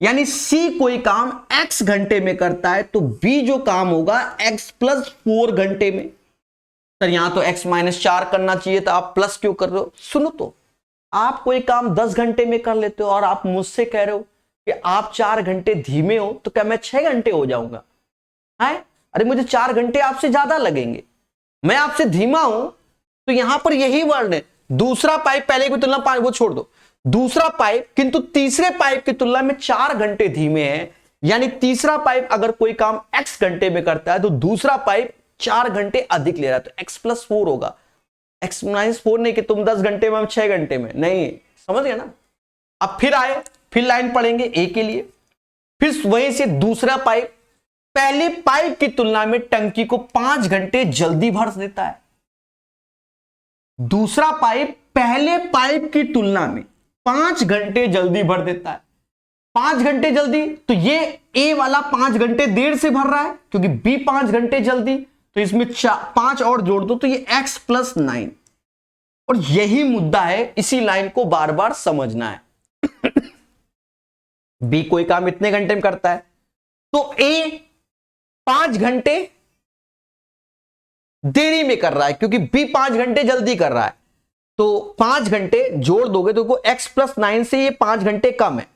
यानी सी कोई काम एक्स घंटे में करता है, तो बी जो काम होगा एक्स प्लस 4 घंटे में। सर यहां तो x माइनस 4 करना चाहिए था, आप प्लस क्यों कर रहे हो? सुनो तो, आप कोई काम 10 घंटे में कर लेते हो और आप मुझसे कह रहे हो कि आप 4 घंटे धीमे हो, तो क्या मैं 6 घंटे हो जाऊंगा? है? अरे मुझे 4 घंटे आपसे ज्यादा लगेंगे, मैं आपसे धीमा हूं। तो यहां पर यही वर्ड है, दूसरा पाइप पहले की तुलना 5, वो छोड़ दो, दूसरा पाइप किंतु तीसरे पाइप की तुलना में 4 घंटे धीमे है। यानी तीसरा पाइप अगर कोई काम x घंटे में करता है तो दूसरा पाइप 4 घंटे अधिक ले रहा है, तो x प्लस 4 होगा। x माइनस 4 नहीं कि तुम 10 घंटे में, हम 6 घंटे में, नहीं, समझ गए ना। अब फिर आए, फिर लाइन पढ़ेंगे a के लिए। फिर वहीं से दूसरा पाइप पहले पाइप की तुलना में टंकी को 5 घंटे जल्दी भर देता है। दूसरा पाइप पहले पाइप की तुलना में 5 घंटे जल्दी भर देता है। 5 घंटे जल्दी, तो ये ए वाला 5 घंटे देर से भर रहा है, क्योंकि बी 5 घंटे जल्दी, तो इसमें 5 और जोड़ दो, तो ये x प्लस 9। और यही मुद्दा है, इसी लाइन को बार बार समझना है। बी कोई काम इतने घंटे में करता है, तो ए 5 घंटे देरी में कर रहा है, क्योंकि बी 5 घंटे जल्दी कर रहा है। तो 5 घंटे जोड़ दोगे तो x प्लस 9 से ये 5 घंटे कम है।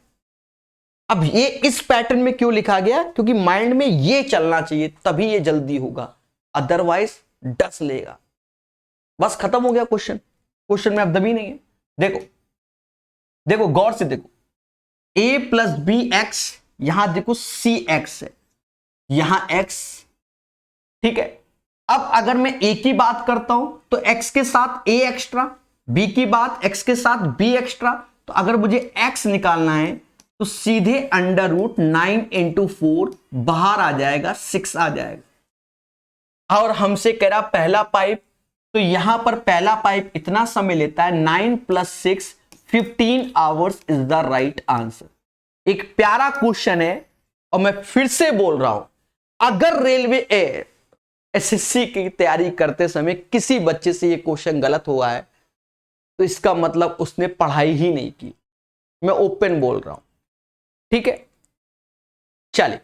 अब ये इस पैटर्न में क्यों लिखा गया? क्योंकि माइंड में ये चलना चाहिए, तभी ये जल्दी होगा, अदरवाइज डस लेगा। बस खत्म हो गया क्वेश्चन। क्वेश्चन में अब दबी नहीं है। देखो देखो गौर से देखो, a प्लस बी एक्स, यहां देखो सी एक्स है, यहां x, ठीक है। अब अगर मैं a की बात करता हूं तो x के साथ a एक्स्ट्रा, b की बात x के साथ b एक्स्ट्रा। तो अगर मुझे x निकालना है तो सीधे अंडर रूट 9 इंटू 4 बाहर आ जाएगा, 6 आ जाएगा। और हमसे कह रहा पहला पाइप, तो यहां पर पहला पाइप इतना समय लेता है, 9 plus 6 15 hours is the right answer. एक प्यारा क्वेश्चन है, और मैं फिर से बोल रहा हूं, अगर रेलवे एसएससी की तैयारी करते समय किसी बच्चे से ये क्वेश्चन गलत हुआ है तो इसका मतलब उसने पढ़ाई ही नहीं की। मैं ओपन बोल रहा हूं, ठीक है। चलिए,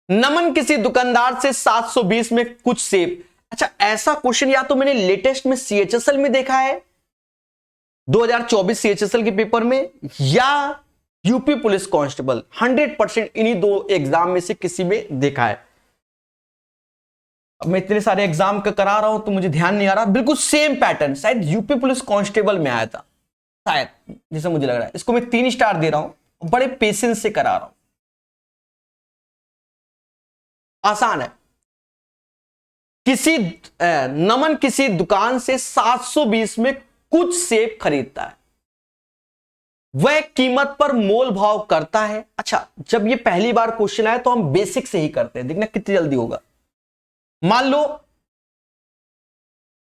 नमन किसी दुकानदार से 720 में कुछ सेब। अच्छा, ऐसा क्वेश्चन या तो मैंने लेटेस्ट में सीएचएसएल में देखा है 2024 सीएचएसएल के पेपर में, या यूपी पुलिस कांस्टेबल, 100% इन्हीं दो एग्जाम में से किसी में देखा है। अब मैं इतने सारे एग्जाम का करा रहा हूं तो मुझे ध्यान नहीं आ रहा, बिल्कुल सेम पैटर्न शायद यूपी पुलिस कांस्टेबल में आया था शायद, जैसा मुझे लग रहा है। इसको मैं 3 स्टार दे रहा हूं, बड़े पेशेंस से करा रहा हूं, आसान है। नमन किसी दुकान से 720 में कुछ सेब खरीदता है, वह कीमत पर मोल भाव करता है। अच्छा, जब ये पहली बार क्वेश्चन आया तो हम बेसिक से ही करते हैं, देखना कितनी जल्दी होगा। मान लो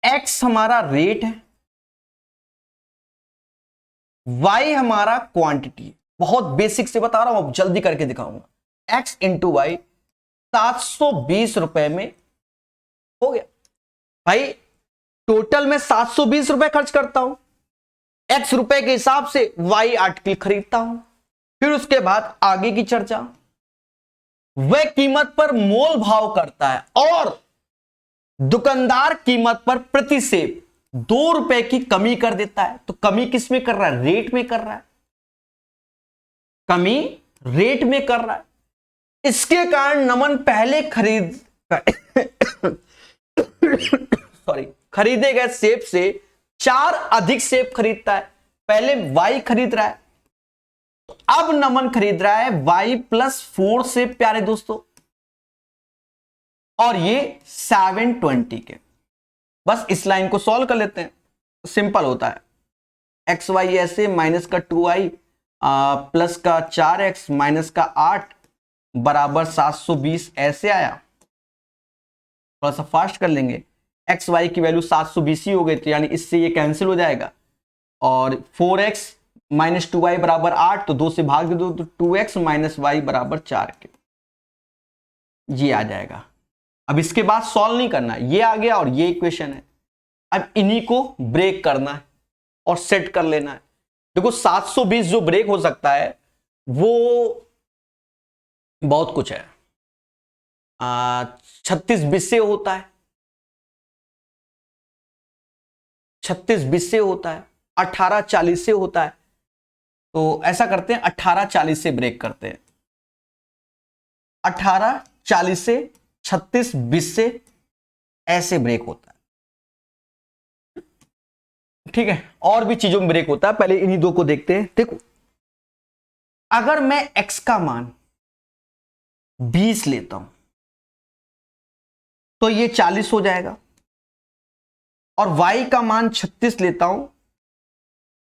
x हमारा रेट है, y हमारा क्वांटिटी है। बहुत बेसिक से बता रहा हूं, अब जल्दी करके दिखाऊंगा। x इंटू वाई 720 रुपए में हो गया। भाई टोटल में 720 रुपए खर्च करता हूं, x रुपए के हिसाब से y आर्टिकल खरीदता हूं। फिर उसके बाद आगे की चर्चा, वह कीमत पर मोल भाव करता है और दुकानदार कीमत पर प्रति सेब 2 रुपए की कमी कर देता है। तो कमी किस में कर रहा है? रेट में कर रहा है, कमी रेट में कर रहा है। इसके कारण नमन पहले खरीदे गए सेब से 4 अधिक सेब खरीदता है। पहले y खरीद रहा है, तो अब नमन खरीद रहा है y+4 सेब, प्यारे दोस्तों, और ये 720 के। बस इस लाइन को सॉल्व कर लेते हैं, सिंपल होता है। एक्स वाई ऐसे, माइनस का 2i प्लस का 4x माइनस का 8 बराबर 720 ऐसे आया। थोड़ा सा फास्ट कर लेंगे, एक्स वाई की वैल्यू 720 ही हो गई, तो यानी इससे ये कैंसिल हो जाएगा। और 4x माइनस 2y बराबर 8, तो 2 से भाग दे दो, तो 2x माइनस वाई बराबर 4 के, ये आ जाएगा। अब इसके बाद सॉल्व नहीं करना, ये आ गया और ये इक्वेशन है। अब इन्हीं को ब्रेक करना है और सेट कर लेना है। देखो 720 जो ब्रेक हो सकता है वो बहुत कुछ है। 36-20 से होता है, 36-20 से होता है, 18-40 से होता है। तो ऐसा करते हैं, 18-40 से ब्रेक करते हैं। 18-40 से, 36-20 से ऐसे ब्रेक होता है, ठीक है। और भी चीजों में ब्रेक होता है, पहले इन्हीं दो को देखते हैं। देखो, अगर मैं x का मान 20 लेता हूं तो ये 40 हो जाएगा, और y का मान 36 लेता हूं,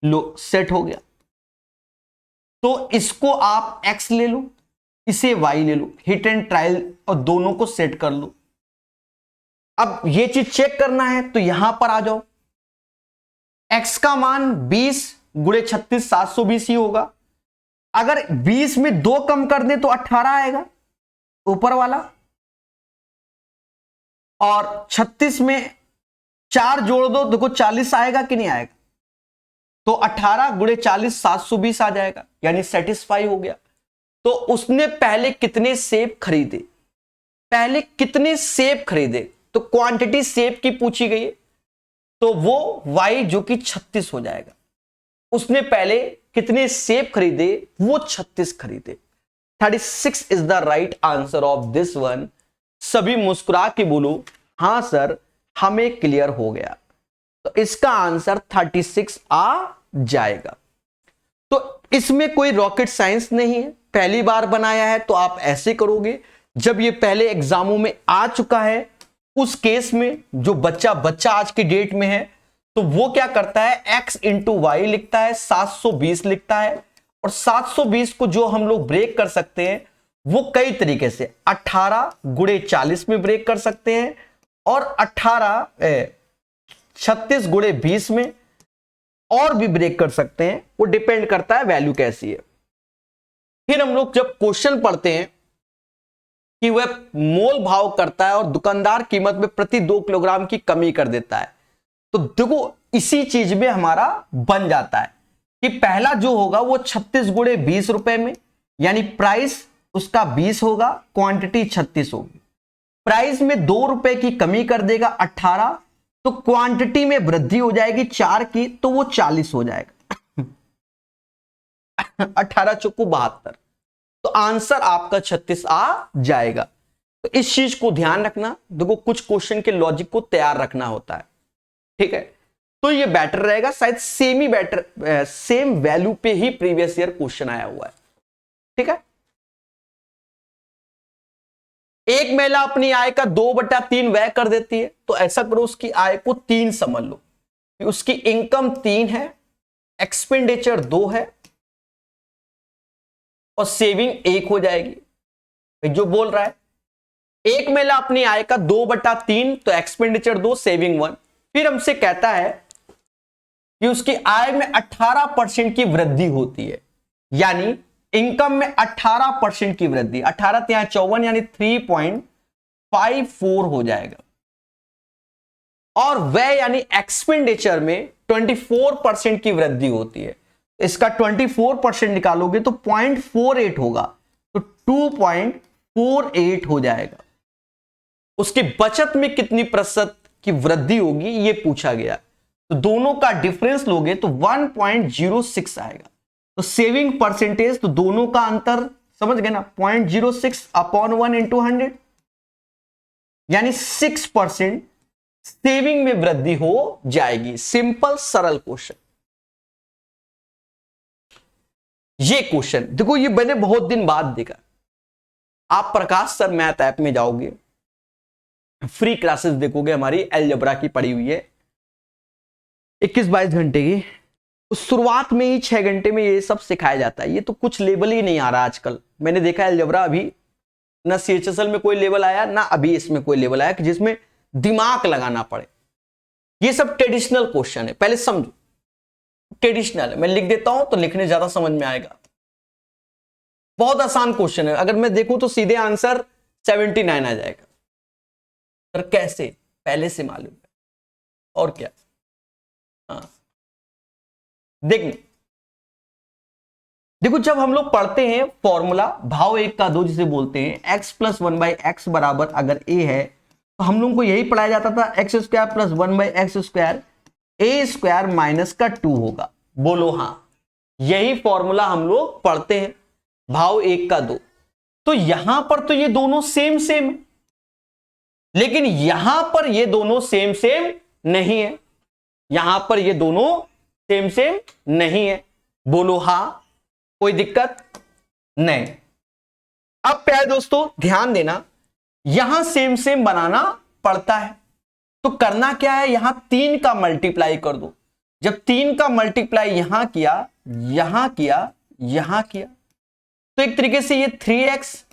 लो सेट हो गया। तो इसको आप x ले लो, इसे y ले लो, हिट एंड ट्रायल, और दोनों को सेट कर लो। अब ये चीज चेक करना है तो यहां पर आ जाओ, x का मान 20 गुणे 36 720 ही होगा। अगर 20 में 2 कम कर दे तो 18 आएगा ऊपर वाला, और 36 में 4 जोड़ दो, देखो 40 आएगा कि नहीं आएगा। तो 18 गुणे 40 720 आ जाएगा, यानी सेटिस्फाई हो गया। तो उसने पहले कितने सेब खरीदे, पहले कितने सेब खरीदे, तो क्वांटिटी सेब की पूछी गई है, तो वो y जो कि 36 हो जाएगा। उसने पहले कितने सेब खरीदे, वो 36 खरीदे। 36 is the right answer of this one. सभी मुस्कुरा के बोलो हां सर, हमें क्लियर हो गया। तो इसका आंसर 36 आ जाएगा। तो इसमें कोई रॉकेट साइंस नहीं है, पहली बार बनाया है तो आप ऐसे करोगे। जब ये पहले एग्जामों में आ चुका है, उस केस में जो बच्चा आज की डेट में है, तो वो क्या करता है, x इंटू वाई लिखता है, 720 लिखता है। और 720 को जो हम लोग ब्रेक कर सकते हैं वो कई तरीके से, 18 गुणे 40 में ब्रेक कर सकते हैं, और 36 गुणे 20 में, और भी ब्रेक कर सकते हैं। वो डिपेंड करता है वैल्यू कैसी है। फिर हम लोग जब क्वेश्चन पढ़ते हैं कि वह मोल भाव करता है और दुकानदार कीमत में प्रति 2 किलोग्राम की कमी कर देता है, तो देखो इसी चीज में हमारा बन जाता है कि पहला जो होगा वो 36 गुणे 20 रुपए में, यानी प्राइस उसका 20 होगा, क्वांटिटी 36 होगी। प्राइस में 2 रुपए की कमी कर देगा 18, तो क्वांटिटी में वृद्धि हो जाएगी 4 की, तो वो 40 हो जाएगा। 18 चौको 72, तो आंसर आपका 36 आ जाएगा। तो इस चीज को ध्यान रखना, देखो कुछ क्वेश्चन के लॉजिक को तैयार रखना होता है, ठीक है। तो ये बेटर रहेगा, शायद सेम वैल्यू पे ही प्रीवियस ईयर क्वेश्चन आया हुआ है, ठीक है। एक महिला अपनी आय का 2/3 व्यय कर देती है, तो ऐसा करो उसकी आय को 3 समझ लो कि उसकी इनकम 3 है, एक्सपेंडिचर 2 है और सेविंग 1 हो जाएगी। जो बोल रहा है एक महिला अपनी आय का 2/3, तो एक्सपेंडिचर 2, सेविंग 1। फिर हमसे कहता है कि उसकी आय में 18% की वृद्धि होती है, यानी इनकम में 18% की वृद्धि, 18 ત્યાં 54 यानी 3.54 हो जाएगा। और वह यानी एक्सपेंडिचर में 24% की वृद्धि होती है, इसका 24% निकालोगे तो 0.48 होगा, तो 2.48 हो जाएगा। उसकी बचत में कितनी प्रतिशत की वृद्धि होगी ये पूछा गया, तो दोनों का डिफरेंस लोगे तो 1.06 आएगा। तो सेविंग परसेंटेज, तो दोनों का अंतर समझ गए ना, 0.06 अपॉन 1 इंटू 100, यानी 6% सेविंग में वृद्धि हो जाएगी। सिंपल सरल क्वेश्चन। ये क्वेश्चन देखो, ये मैंने बहुत दिन बाद देखा। आप प्रकाश सर मैथ ऐप में जाओगे, फ्री क्लासेस देखोगे, हमारी अलजेब्रा की पड़ी हुई है 21-22 घंटे की। उस शुरुआत में ही 6 घंटे में ये सब सिखाया जाता है। ये तो कुछ लेवल ही नहीं आ रहा आजकल। मैंने देखा है अलजेब्रा अभी ना CHSL में कोई लेवल आया, ना अभी इसमें कोई लेवल आया कि जिसमें दिमाग लगाना पड़े। ये सब ट्रेडिशनल क्वेश्चन है, पहले समझो ट्रेडिशनल है। मैं लिख देता हूं तो लिखने ज्यादा समझ में आएगा। बहुत आसान क्वेश्चन है, अगर मैं देखूं तो सीधे आंसर 79 आ जाएगा। पर कैसे, पहले से मालूम है और क्या। हाँ देखो जब हम लोग पढ़ते हैं फॉर्मूला भाव 1 का 2 जिसे बोलते हैं, x + 1/x बराबर अगर a है, तो हम लोगों को यही पढ़ाया जाता था x² + 1/x², a² माइनस का 2 होगा। बोलो हाँ, यही फॉर्मूला हम लोग पढ़ते हैं भाव 1 का 2। तो यहां पर तो ये दोनों सेम सेम है, लेकिन यहां पर ये दोनों सेम सेम नहीं है, यहां पर ये दोनों सेम सेम नहीं है। बोलो हां, कोई दिक्कत नहीं। अब प्यारे दोस्तों ध्यान देना, यहां सेम सेम बनाना पड़ता है, तो करना क्या है, यहां 3 का मल्टीप्लाई कर दो। जब 3 का मल्टीप्लाई यहां किया, यहां किया, यहां किया, तो एक तरीके से ये 3x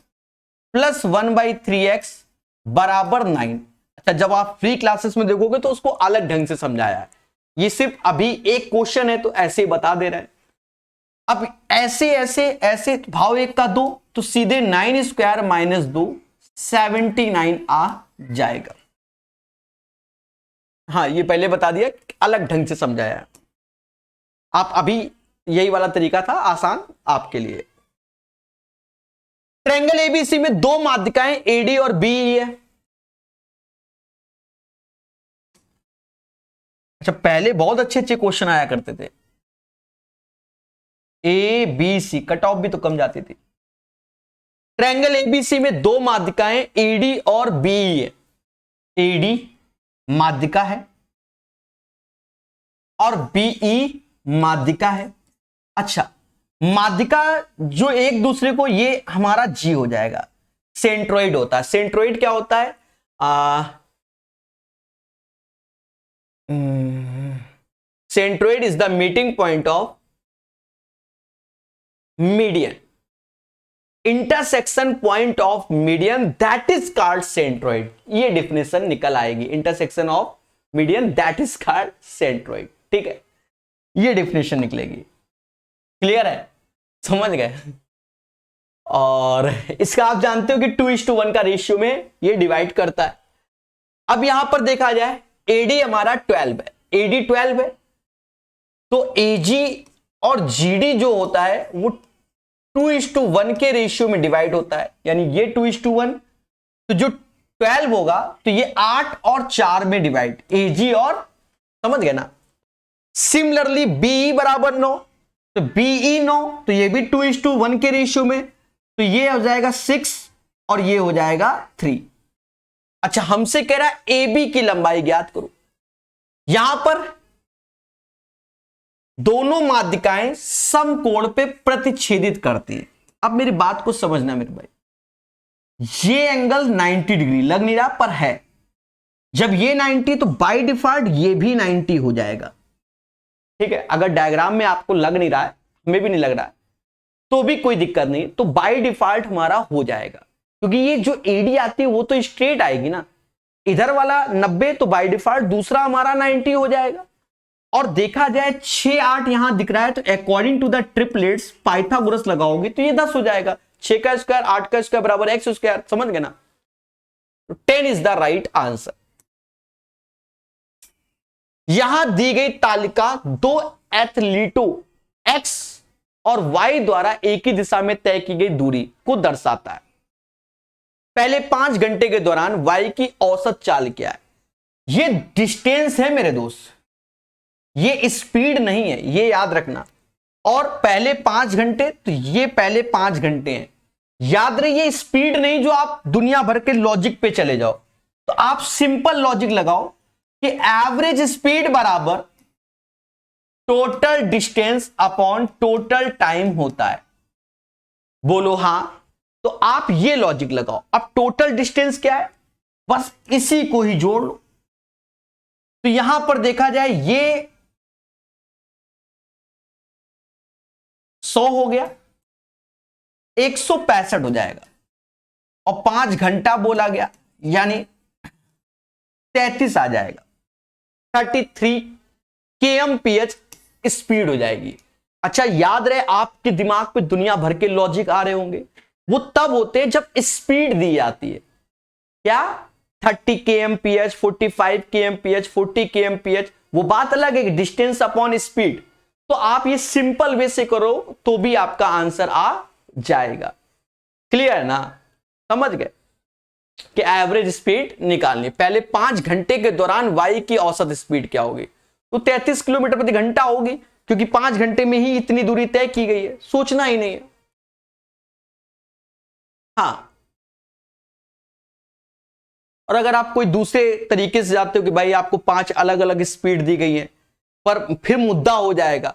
+ 1/3x बराबर 9। अच्छा, जब आप फ्री क्लासेस में देखोगे तो उसको अलग ढंग से समझाया है। ये सिर्फ अभी एक क्वेश्चन है तो ऐसे ही बता दे रहे हैं। अब ऐसे ऐसे ऐसे भाव 1 का 2, तो सीधे 9² - 2 79 आ जाएगा। हाँ, ये पहले बता दिया, अलग ढंग से समझाया। आप अभी यही वाला तरीका था आसान आपके लिए। ट्रायंगल एबीसी में 2 माध्यिकाएं एडी और बीई है। अच्छा, पहले बहुत अच्छे अच्छे क्वेश्चन आया करते थे। A B C, cut off भी तो कम जाती थी। ट्रायंगल एबीसी में 2 माध्यिकाएं एडी और बीई है। एडी माध्यिका है और बीई माध्यिका है। अच्छा, माध्यिका जो एक दूसरे को, ये हमारा जी हो जाएगा, सेंट्रोइड होता है। सेंट्रोइड क्या होता है, centroid is the meeting point of median, intersection point of median, that is called centroid. ये डिफिनेशन निकल आएगी, intersection of median that is called centroid. ठीक है, ये डिफिनेशन निकलेगी। क्लियर है, समझ गए। और इसका आप जानते हो कि 2:1 का रेशियो में ये डिवाइड करता है। अब यहां पर देखा जाए एडी हमारा 12 है, एडी 12 है, तो एजी और जीडी जो होता है वो 2:1 के रेशियो में डिवाइड होता है, यानी ये 2:1, तो जो 12 होगा तो ये 8 और 4 में डिवाइड, एजी और, समझ गए ना। सिमिलरली बीई बराबर 9, तो बीई 9, तो ये भी 2:1 के रेशियो में, तो ये हो जाएगा 6 और ये हो जाएगा 3। अच्छा, हमसे कह रहा है ए बी की लंबाई ज्ञात करो। यहां पर दोनों माध्यिकाएं समकोण पे प्रतिच्छेदित करती हैं। अब मेरी बात को समझना मेरे भाई, ये एंगल 90 डिग्री लग नहीं रहा पर है, जब ये 90 तो बाय डिफॉल्ट ये भी 90 हो जाएगा, ठीक है। अगर डायग्राम में आपको लग नहीं रहा है, हमें भी नहीं लग रहा है, तो भी कोई दिक्कत नहीं, तो बाय डिफॉल्ट हमारा हो जाएगा, क्योंकि ये जो एडी आती है वो तो स्ट्रेट आएगी ना, इधर वाला 90 तो बाय डिफॉल्ट दूसरा हमारा 90 हो जाएगा। और देखा जाए 6 8 यहां दिख रहा है, तो according to the triplets Pythagoras लगाओगे तो ये 10 हो जाएगा। 6 का स्क्वायर 8 का स्क्वायर बराबर एक्स स्क्वायर, समझ गए ना। 10 इज द राइट आंसर। यहां दी गई तालिका दो एथलीटों एक्स और वाई द्वारा एक ही दिशा में तय की गई दूरी को दर्शाता है। पहले 5 घंटे के दौरान वाई की औसत चाल क्या है? ये डिस्टेंस है मेरे दोस्त, ये स्पीड नहीं है, ये याद रखना। और पहले 5 घंटे, तो ये पहले 5 घंटे हैं, याद रहे ये स्पीड नहीं जो आप दुनिया भर के लॉजिक पे चले जाओ। तो आप सिंपल लॉजिक लगाओ कि एवरेज स्पीड बराबर total distance upon total time होता है। बोलो हां, तो आप ये लॉजिक लगाओ। अब टोटल डिस्टेंस क्या है, बस इसी को ही जोड़ लो। तो यहां पर देखा जाए ये 100 हो गया, 165 हो जाएगा, और 5 घंटा बोला गया यानी 33 आ जाएगा, 33 kmph स्पीड हो जाएगी। अच्छा, याद रहे आपके दिमाग पे दुनिया भर के लॉजिक आ रहे होंगे, वो तब होते हैं जब स्पीड दी जाती है। क्या 30 kmph, 45 kmph, 40 kmph, वो बात अलग है कि डिस्टेंस अपॉन स्पीड। तो आप ये सिंपल वे से करो तो भी आपका आंसर आ जाएगा। क्लियर है ना, समझ गए कि एवरेज स्पीड निकालनी। पहले 5 घंटे के दौरान वाई की औसत स्पीड क्या होगी, तो 33 किलोमीटर प्रति घंटा होगी, क्योंकि 5 घंटे में ही इतनी दूरी तय की गई है, सोचना ही नहीं है। हाँ, और अगर आप कोई दूसरे तरीके से जाते हो कि भाई आपको 5 अलग अलग स्पीड दी गई है, पर फिर मुद्दा हो जाएगा,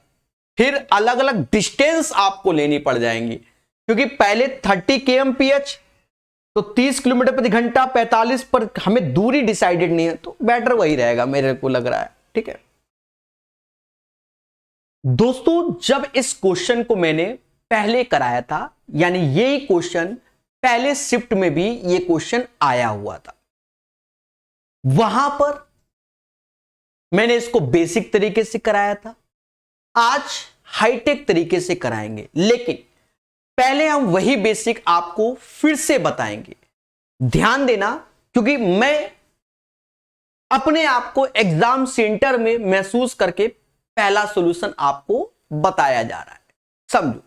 फिर अलग अलग डिस्टेंस आपको लेनी पड़ जाएंगी, क्योंकि पहले 30 kmph तो 30 किलोमीटर प्रति घंटा, 45 पर हमें दूरी डिसाइडेड नहीं है, तो बेटर वही रहेगा मेरे को लग रहा है। ठीक है दोस्तों, जब इस क्वेश्चन को मैंने पहले कराया था, यानी यही क्वेश्चन पहले शिफ्ट में भी ये क्वेश्चन आया हुआ था, वहां पर मैंने इसको बेसिक तरीके से कराया था। आज हाईटेक तरीके से कराएंगे, लेकिन पहले हम वही बेसिक आपको फिर से बताएंगे। ध्यान देना, क्योंकि मैं अपने आप को एग्जाम सेंटर में महसूस करके पहला सॉल्यूशन आपको बताया जा रहा है। समझो,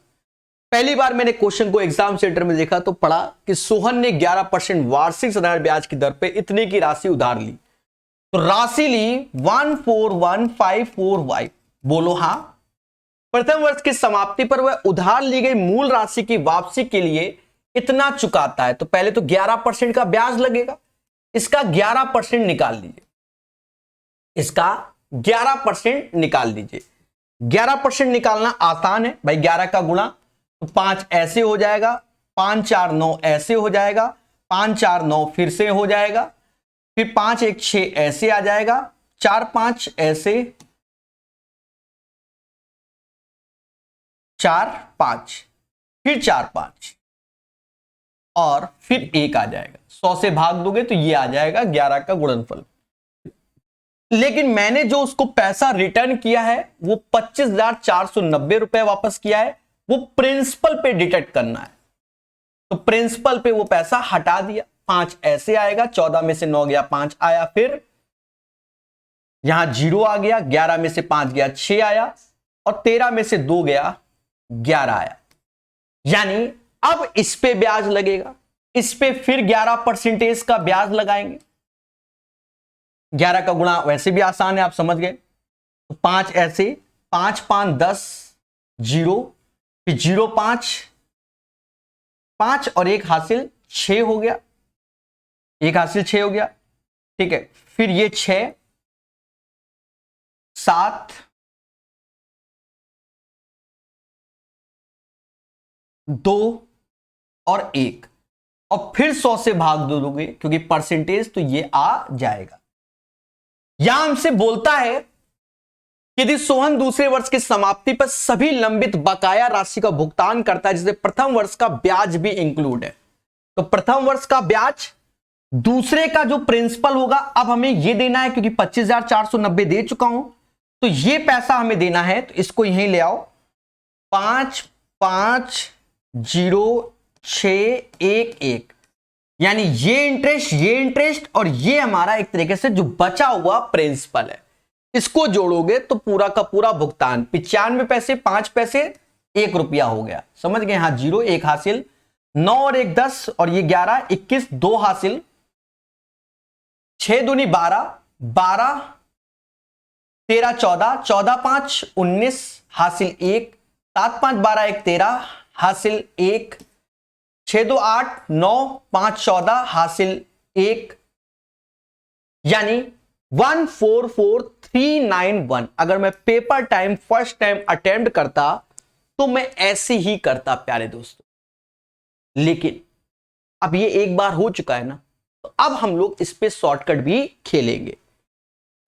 पहली बार मैंने क्वेश्चन को एग्जाम सेंटर में देखा तो पढ़ा कि सोहन ने 11% वार्षिक साधारण ब्याज की दर पे इतने की राशि उधार ली, तो राशि ली 141,545। बोलो हां। प्रथम वर्ष की समाप्ति पर वह उधार ली गई मूल राशि की वापसी के लिए इतना चुकाता है, तो पहले तो 11% का ब्याज लगेगा, इसका 11% निकाल लीजिए, इसका 11% निकाल लीजिए। 11% निकालना आसान है भाई, 11 का गुणा तो 5 ऐसे हो जाएगा, 5 4 9 ऐसे हो जाएगा, 5 4 9 फिर से हो जाएगा, फिर 5 1 6 ऐसे आ जाएगा, 4 5 ऐसे, 4 5 फिर 4 5 और फिर 1 आ जाएगा। 100 से भाग दोगे तो ये आ जाएगा 11 का गुणनफल। लेकिन मैंने जो उसको पैसा रिटर्न किया है वो 25,490 रुपए वापस किया है, वो प्रिंसिपल पे डिडक्ट करना है। तो प्रिंसिपल पे वो पैसा हटा दिया, 5 ऐसे आएगा, 14 में से 9 गया, 5 आया, फिर यहां 0 आ गया, 11 में से 5 गया, 6 आया, और 13 में से 2 गया, 11 आया। यानी अब इस पे ब्याज लगेगा, इस पे फिर 11% का ब्याज लगाएंगे। 11 का गुणा वैसे भी आसान है, आप समझ गए। तो 5 ऐसे, 5 5 10, 0, फिर 0 5, 5 और 1 हासिल 6 हो गया, 1 हासिल 6 हो गया, ठीक है। फिर ये 6 7 2 और 1, और फिर 100 से भाग दो दोगे क्योंकि परसेंटेज, तो ये आ जाएगा। यहां हमसे बोलता है कि यदि सोहन दूसरे वर्ष की समाप्ति पर सभी लंबित बकाया राशि का भुगतान करता है जिसमें प्रथम वर्ष का ब्याज भी इंक्लूड है, तो प्रथम वर्ष का ब्याज, दूसरे का जो प्रिंसिपल होगा, अब हमें यह देना है क्योंकि 25,490 दे चुका हूं, तो ये पैसा हमें देना है, तो इसको यहीं ले आओ। 5 5 0 6 1 1, यानी ये इंटरेस्ट और ये हमारा एक तरीके से जो बचा हुआ प्रिंसिपल है, इसको जोड़ोगे तो पूरा का पूरा भुगतान 95 पैसे 5 पैसे 1 रुपया हो गया। समझ गए? यहां 0 1 हासिल, 9 और 1 10, और ये 11 21 2 हासिल, 6 दूनी 12 12 13 14 14 5 19 हासिल 1, 7 5 12 1 13 हासिल 1, 6 2 8 9 5 14 हासिल 1, यानी 144391। अगर मैं paper time first time attempt करता तो मैं ऐसे ही करता प्यारे दोस्तों, लेकिन अब ये एक बार हो चुका है ना, तो अब हम लोग इस पे शॉर्टकट भी खेलेंगे।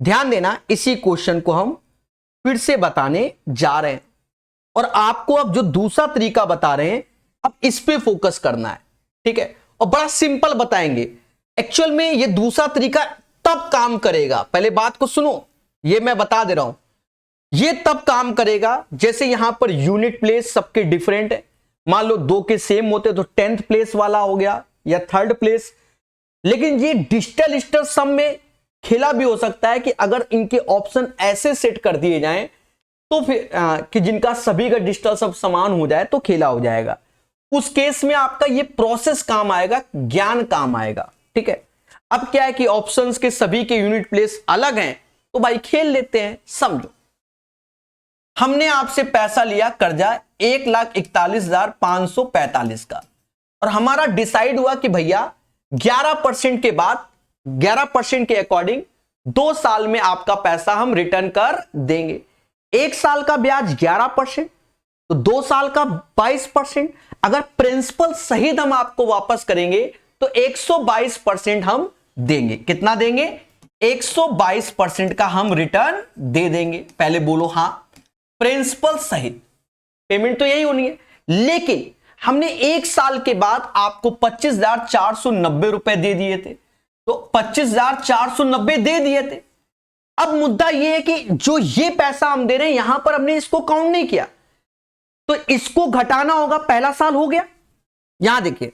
ध्यान देना, इसी क्वेश्चन को हम फिर से बताने जा रहे हैं, और आपको अब जो दूसरा तरीका बता रहे हैं, अब इस पे फोकस करना है, ठीक है। और बड़ा सिंपल बताएंगे। एक्चुअल में ये दूसरा तरीका तब काम करेगा, पहले बात को सुनो, ये मैं बता दे रहा हूं, ये तब काम करेगा जैसे यहां पर यूनिट प्लेस सबके डिफरेंट है। मान लो 2 के सेम होते तो 10th प्लेस वाला हो गया या 3rd प्लेस, लेकिन ये डिजिटल सम में खेला भी हो सकता है कि अगर इनके ऑप्शन ऐसे सेट कर दिए जाएं तो फिर कि जिनका सभी का डिजिटल सब समान हो जाए तो खेला हो जाएगा। उस केस में आपका ये प्रोसेस काम आएगा, ज्ञान काम आएगा, ठीक है। अब क्या है कि ऑप्शंस के सभी के यूनिट प्लेस अलग हैं, तो भाई खेल लेते हैं। समझो, हमने आपसे पैसा लिया कर्जा 1,41,545 का, और हमारा डिसाइड हुआ कि भैया 11% के बाद 11% के अकॉर्डिंग 2 साल में आपका पैसा हम रिटर्न कर देंगे। 1 साल का ब्याज 11%, तो 2 साल का 22%। अगर प्रिंसिपल सहित हम आपको वापस करेंगे तो 122% हम देंगे। कितना देंगे? 122% का हम रिटर्न दे देंगे। पहले बोलो हां, प्रिंसिपल सहित पेमेंट तो यही होनी है, लेकिन हमने 1 साल के बाद आपको 25,490 रुपए दे दिए थे, तो 25,490 दे दिए थे। अब मुद्दा यह है कि जो ये पैसा हम दे रहे हैं यहां पर हमने इसको काउंट नहीं किया, तो इसको घटाना होगा। पहला साल हो गया, यहां देखिए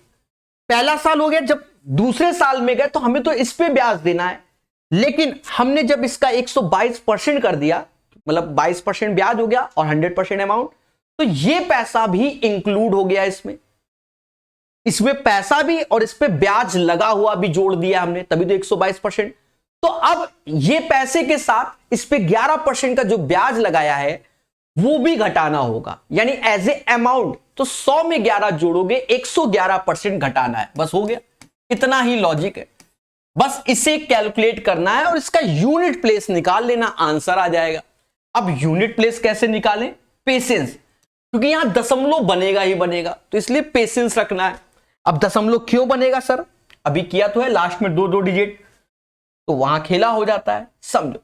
पहला साल हो गया, जब दूसरे साल में गए तो हमें तो इस पे ब्याज देना है, लेकिन हमने जब इसका 122% कर दिया, मतलब 22% ब्याज हो गया और 100% अमाउंट, तो ये पैसा भी इंक्लूड हो गया इसमें पैसा भी और इस पे ब्याज लगा हुआ भी जोड़ दिया हमने, तभी तो 122%। तो अब ये पैसे के साथ इस पे 11% का जो ब्याज लगाया है वो भी घटाना होगा, यानी एज ए अमाउंट तो 100 में 11 जोड़ोगे 111% घटाना है। बस हो गया, इतना ही लॉजिक है। बस इसे कैलकुलेट करना है और इसका यूनिट प्लेस निकाल लेना, आंसर आ जाएगा। अब यूनिट प्लेस कैसे निकालें? पेशेंस, क्योंकि यहां दशमलव बनेगा ही बनेगा, तो इसलिए पेशेंस रखना है। अब दशमलव क्यों बनेगा सर? अभी किया तो है लास्ट में 2 डिजिट, तो वहां खेला हो जाता है। समझो,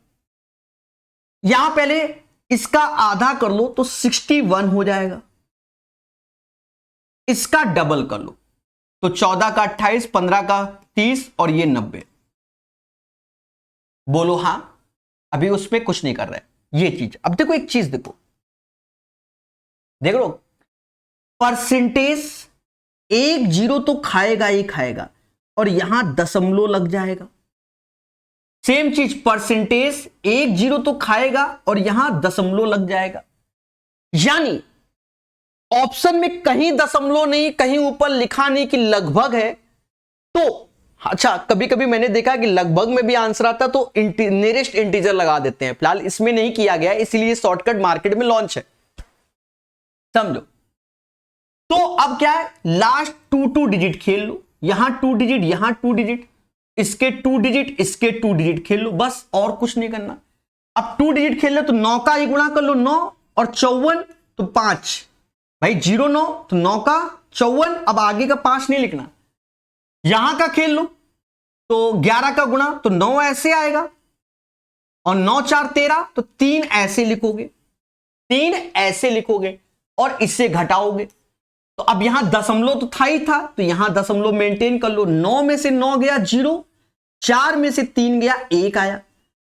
यहां पहले इसका आधा कर लो तो 61 हो जाएगा, इसका डबल कर लो तो 14 का 28, 15 का 30 और ये 90। बोलो हां, अभी उसमें कुछ नहीं कर रहे ये चीज। अब देखो एक चीज, देखो परसेंटेज एक जीरो तो खाएगा ही खाएगा और यहां दशमलव लग जाएगा। सेम चीज परसेंटेज, एक जीरो तो खाएगा और यहां दशमलव लग जाएगा। यानी ऑप्शन में कहीं दशमलव नहीं, कहीं ऊपर लिखा नहीं कि लगभग है। तो अच्छा, कभी कभी मैंने देखा कि लगभग में भी आंसर आता तो नियरेस्ट इंटीजर लगा देते हैं। फिलहाल इसमें नहीं किया गया, इसलिए शॉर्टकट मार्केट में लॉन्च है, समझो। तो अब क्या है, लास्ट टू डिजिट खेल लो, यहां 2 डिजिट, यहां 2 डिजिट, इसके 2 डिजिट, इसके 2 डिजिट खेल लो, बस और कुछ नहीं करना। अब 2 डिजिट खेल लो तो 9 का ही गुणा कर लो, 9 और 54 तो 5 भाई, 0 9 तो 9 का 54, अब आगे का 5 नहीं लिखना। यहां का खेल लो तो 11 का गुणा तो 9 ऐसे आएगा और 9 4 13 तो 3 ऐसे लिखोगे, 3 ऐसे लिखोगे और इससे घटाओगे। तो अब यहां दशमलव तो था ही था, तो यहां दशमलव मेंटेन कर लो। 9 में से 9 गया 0, 4 में से 3 गया 1 आया,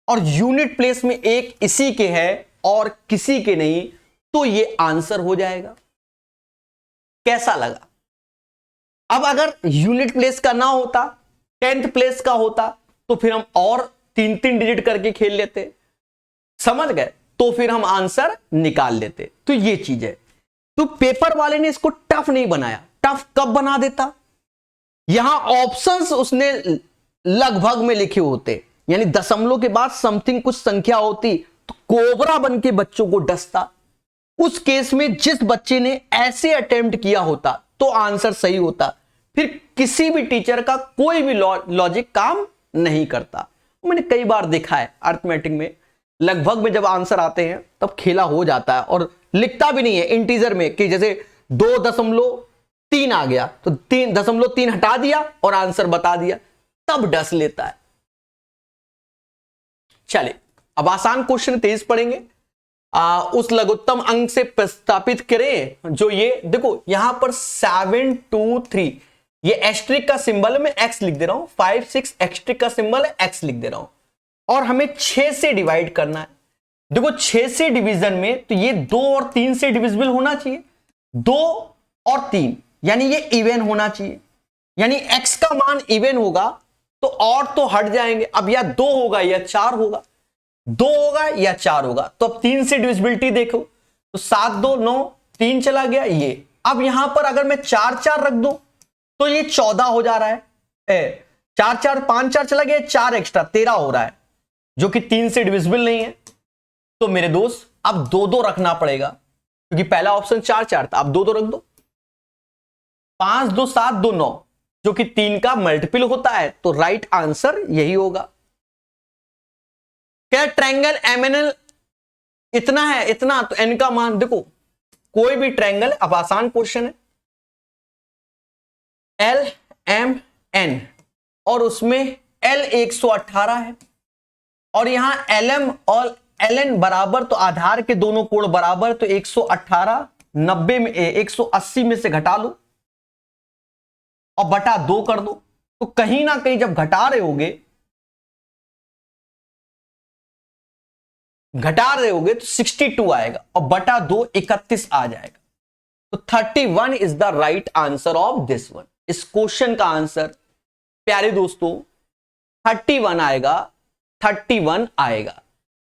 और यूनिट प्लेस में 1 इसी के है और किसी के नहीं, तो ये आंसर हो जाएगा। कैसा लगा? अब अगर यूनिट प्लेस का ना होता, 10th प्लेस का होता, तो फिर हम और 3 डिजिट करके खेल लेते, समझ गए? तो फिर हम आंसर निकाल लेते। तो ये चीज है। तो पेपर वाले ने इसको टफ नहीं बनाया। टफ कब बना देता? यहां ऑप्शंस उसने लगभग में लिखे होते, यानी दशमलव के बाद समथिंग कुछ संख्या होती तो कोबरा बन के बच्चों को डसता। उस केस में जिस बच्चे ने ऐसे अटेम्प्ट किया होता तो आंसर सही होता। फिर किसी भी टीचर का कोई भी लॉजिक काम नहीं करता। मैंने कई बार देखा है अर्थमेटिक में, लगभग में जब आंसर आते हैं तब खेला हो जाता है और लिखता भी नहीं है इंटीजर में कि जैसे 2.3 आ गया तो 3.3 हटा दिया और आंसर बता दिया, तब डस लेता है। चलिए अब आसान क्वेश्चन तेज पढ़ेंगे। उस लघुत्तम अंक से प्रस्तापित करें जो ये देखो, यहां पर 7 2 3 ये एस्ट्रिक का सिंबल है, मैं एक्स लिख दे रहा हूं। 5 6 एक्स्ट्रिक का सिंबल है, एक्स लिख दे रहा हूं। और हमें 6 से डिवाइड करना है। देखो 6 से डिवीजन में तो ये 2 और 3 से डिविजिबल होना चाहिए, 2 और 3, यानी ये इवन होना चाहिए, यानी x का मान इवन होगा तो और तो हट जाएंगे। अब या 2 होगा या 4 होगा, 2 होगा या 4 होगा। तो अब 3 से डिविजिबिलिटी देखो तो 7 2 9, 3 चला गया ये। अब यहां पर अगर मैं 4 4 रख दूं तो ये 14 हो जा रहा है। 4 4 5 4 चला गया, 4 एक्स्ट्रा 13 हो रहा है, जो कि 3 से डिविजिबल नहीं है। तो मेरे दोस्त अब 2 2 रखना पड़ेगा, क्योंकि पहला ऑप्शन 4 4 था, अब 2 2 रख दो। 5 2 7 2 9, जो कि 3 का मल्टीपल होता है, तो राइट आंसर यही होगा। क्या ट्रायंगल एमएनएल इतना है, इतना, तो एन का मान देखो, कोई भी ट्रायंगल, अब आसान क्वेश्चन है, एल एम एन और उसमें एल 118 है और यहां एल एम और एल एन बराबर, तो आधार के दोनों कोण बराबर, तो 118 90 में 180 में से घटा लो और बटा 2 कर दो। तो कहीं ना कहीं जब घटा रहे होगे तो 62 आएगा और बटा 2 31 आ जाएगा। तो 31 is the right answer of this one. इस क्वेश्चन का आंसर प्यारे दोस्तों 31 आएगा, 31 आएगा।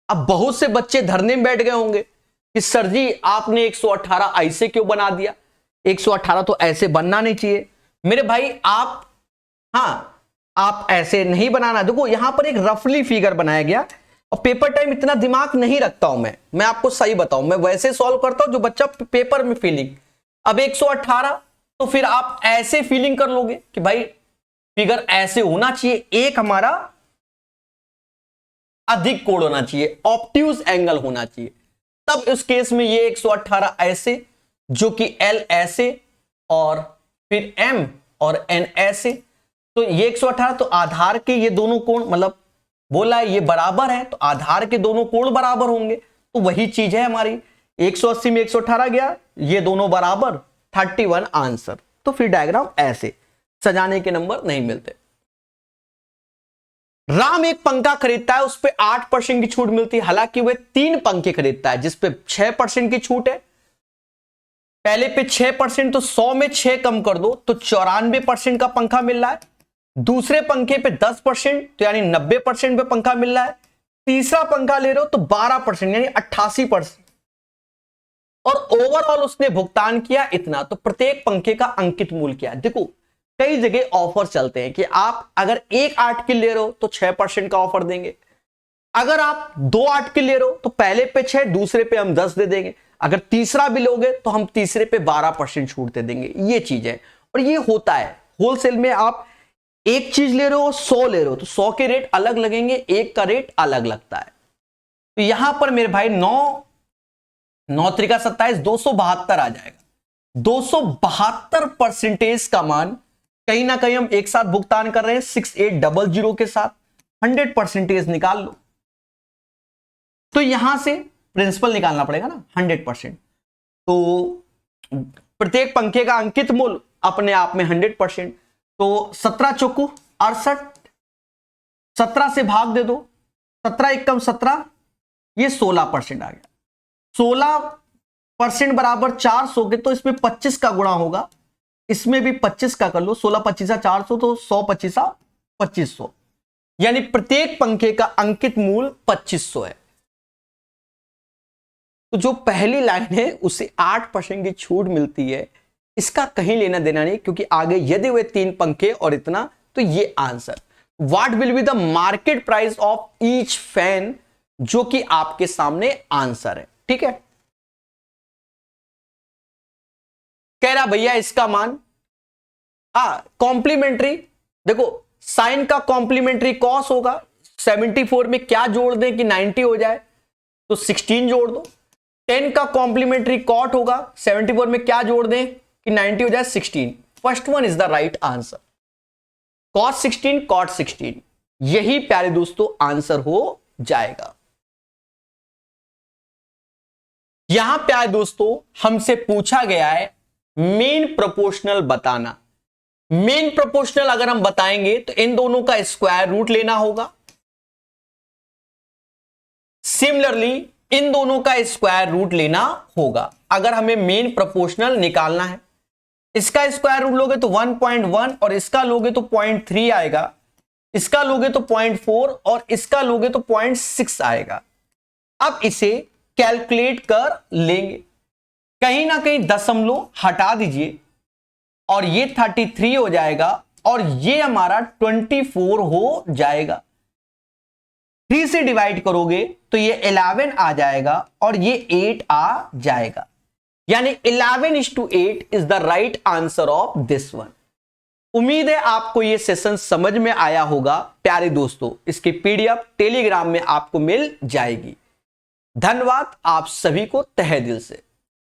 अब बहुत से बच्चे धरने में बैठ गए होंगे कि सर जी आपने 118 ऐसे क्यों बना दिया, 118 तो ऐसे बनना नहीं चाहिए। मेरे भाई आप ऐसे नहीं बनाना। देखो यहां पर एक रफली फिगर बनाया गया और पेपर टाइम इतना दिमाग नहीं रखता हूं मैं आपको सही बताऊं, मैं वैसे सॉल्व करता हूं जो बच्चा पेपर में फीलिंग। अब 118 तो फिर आप ऐसे फीलिंग कर लोगे कि भाई फिगर ऐसे होना चाहिए, एक हमारा अधिक कोण होना चाहिए, ऑब्ट्यूज एंगल होना चाहिए। तब उस केस में ये 118 ऐसे, जो कि एल ऐसे और फिर एम और एन ऐसे। तो ये 118 तो आधार के ये दोनों कोण, मतलब बोला है ये बराबर है तो आधार के दोनों कोण बराबर होंगे, तो वही चीज है हमारी। 180 में 118 गया, ये दोनों बराबर, 31 आंसर। तो फिर डायग्राम ऐसे सजाने के नंबर नहीं मिलते। राम एक पंखा खरीदता है, उस पर 8% की छूट मिलती है, हालांकि वह 3 पंखे खरीदता है जिस पे 6% की छूट है। पहले पे 6%, तो 100 में 6 कम कर दो तो 94% का पंखा मिल रहा है। दूसरे पंखे पे 10%, तो यानी 90% पे पंखा मिल रहा है। तीसरा पंखा ले रहे हो तो 12% यानी 88%, और ओवरऑल उसने भुगतान किया इतना। तो प्रत्येक पंखे का अंकित मूल्य क्या है? देखो कई जगह ऑफर चलते हैं कि आप अगर एक आर्टिकल ले रहे हो तो 6% का ऑफर देंगे, अगर आप 2 आर्टिकल ले रहे हो तो पहले पे 6, दूसरे पे हम 10 दे देंगे, अगर तीसरा भी लोगे तो हम तीसरे पे 12% छूट दे देंगे। ये चीज है, और ये होता है होलसेल में। आप एक चीज ले रहे हो, 100 ले रहे हो, तो 100 के रेट अलग लगेंगे, एक का रेट अलग लगता है। तो यहां पर मेरे भाई 9 त्रिका 27, 272 आ जाएगा। 272% का मान कहीं ना कहीं हम एक साथ भुगतान कर रहे हैं 6800 के साथ। 100% निकाल लो, तो यहां से प्रिंसिपल निकालना पड़ेगा ना 100%। तो प्रत्येक पंखे का अंकित मूल्य अपने आप में 100%। तो 17 चौकू 68, 17 से भाग दे दो, 17 एकम 17, ये 16% आ गया। 16% बराबर 400 के, तो इसमें 25 का गुणा होगा, इसमें भी 25 का कर लो। 16 25 400, तो 100 25 2500, यानी प्रत्येक पंखे का अंकित मूल्य 2500 है। तो जो पहली लाइन है उसे 8% की छूट मिलती है, इसका कहीं लेना देना नहीं, क्योंकि आगे यदि वे 3 पंखे और इतना, तो ये answer what will be the market price of each fan, जो कि आपके सामने आंसर है। ठीक है, कह रहा भैया इसका मान कॉम्प्लीमेंट्री, देखो साइन का कॉम्प्लीमेंट्री कॉस होगा। 74 में क्या जोड़ दें कि 90 हो जाए, तो 16 जोड़ दो। 10 का कॉम्प्लीमेंट्री कॉट होगा, 74 में क्या जोड़ दें कि 90 हो जाए, 16। First one is the right answer, cos 16 cot 16, यही प्यारे दोस्तों आंसर हो जाएगा। यहां प्यारे दोस्तों हमसे पूछा गया है मेन प्रोपोर्शनल बताना। मेन प्रोपोर्शनल अगर हम बताएंगे तो इन दोनों का स्क्वायर रूट लेना होगा, सिमिलरली इन दोनों का स्क्वायर रूट लेना होगा अगर हमें मेन प्रोपोर्शनल निकालना है। इसका स्क्वायर रूट लोगे तो 1.1, और इसका लोगे तो 0.3 आएगा, इसका लोगे तो 0.4, और इसका लोगे तो 0.6 आएगा। अब इसे कैलकुलेट कर लेंगे, कहीं ना कहीं दशमलव हटा दीजिए, और ये 33 हो जाएगा, और ये हमारा 24 हो जाएगा। 3 से डिवाइड करोगे तो ये 11 आ जाएगा, और ये 8 आ जाएगा, यानी 11:8 is the right answer of this one. उम्मीद है आपको ये सेशन समझ में आया होगा प्यारे दोस्तों। इसकी पीडीएफ टेलीग्राम में आपको मिल जाएगी। धन्यवाद आप सभी को तहे दिल से।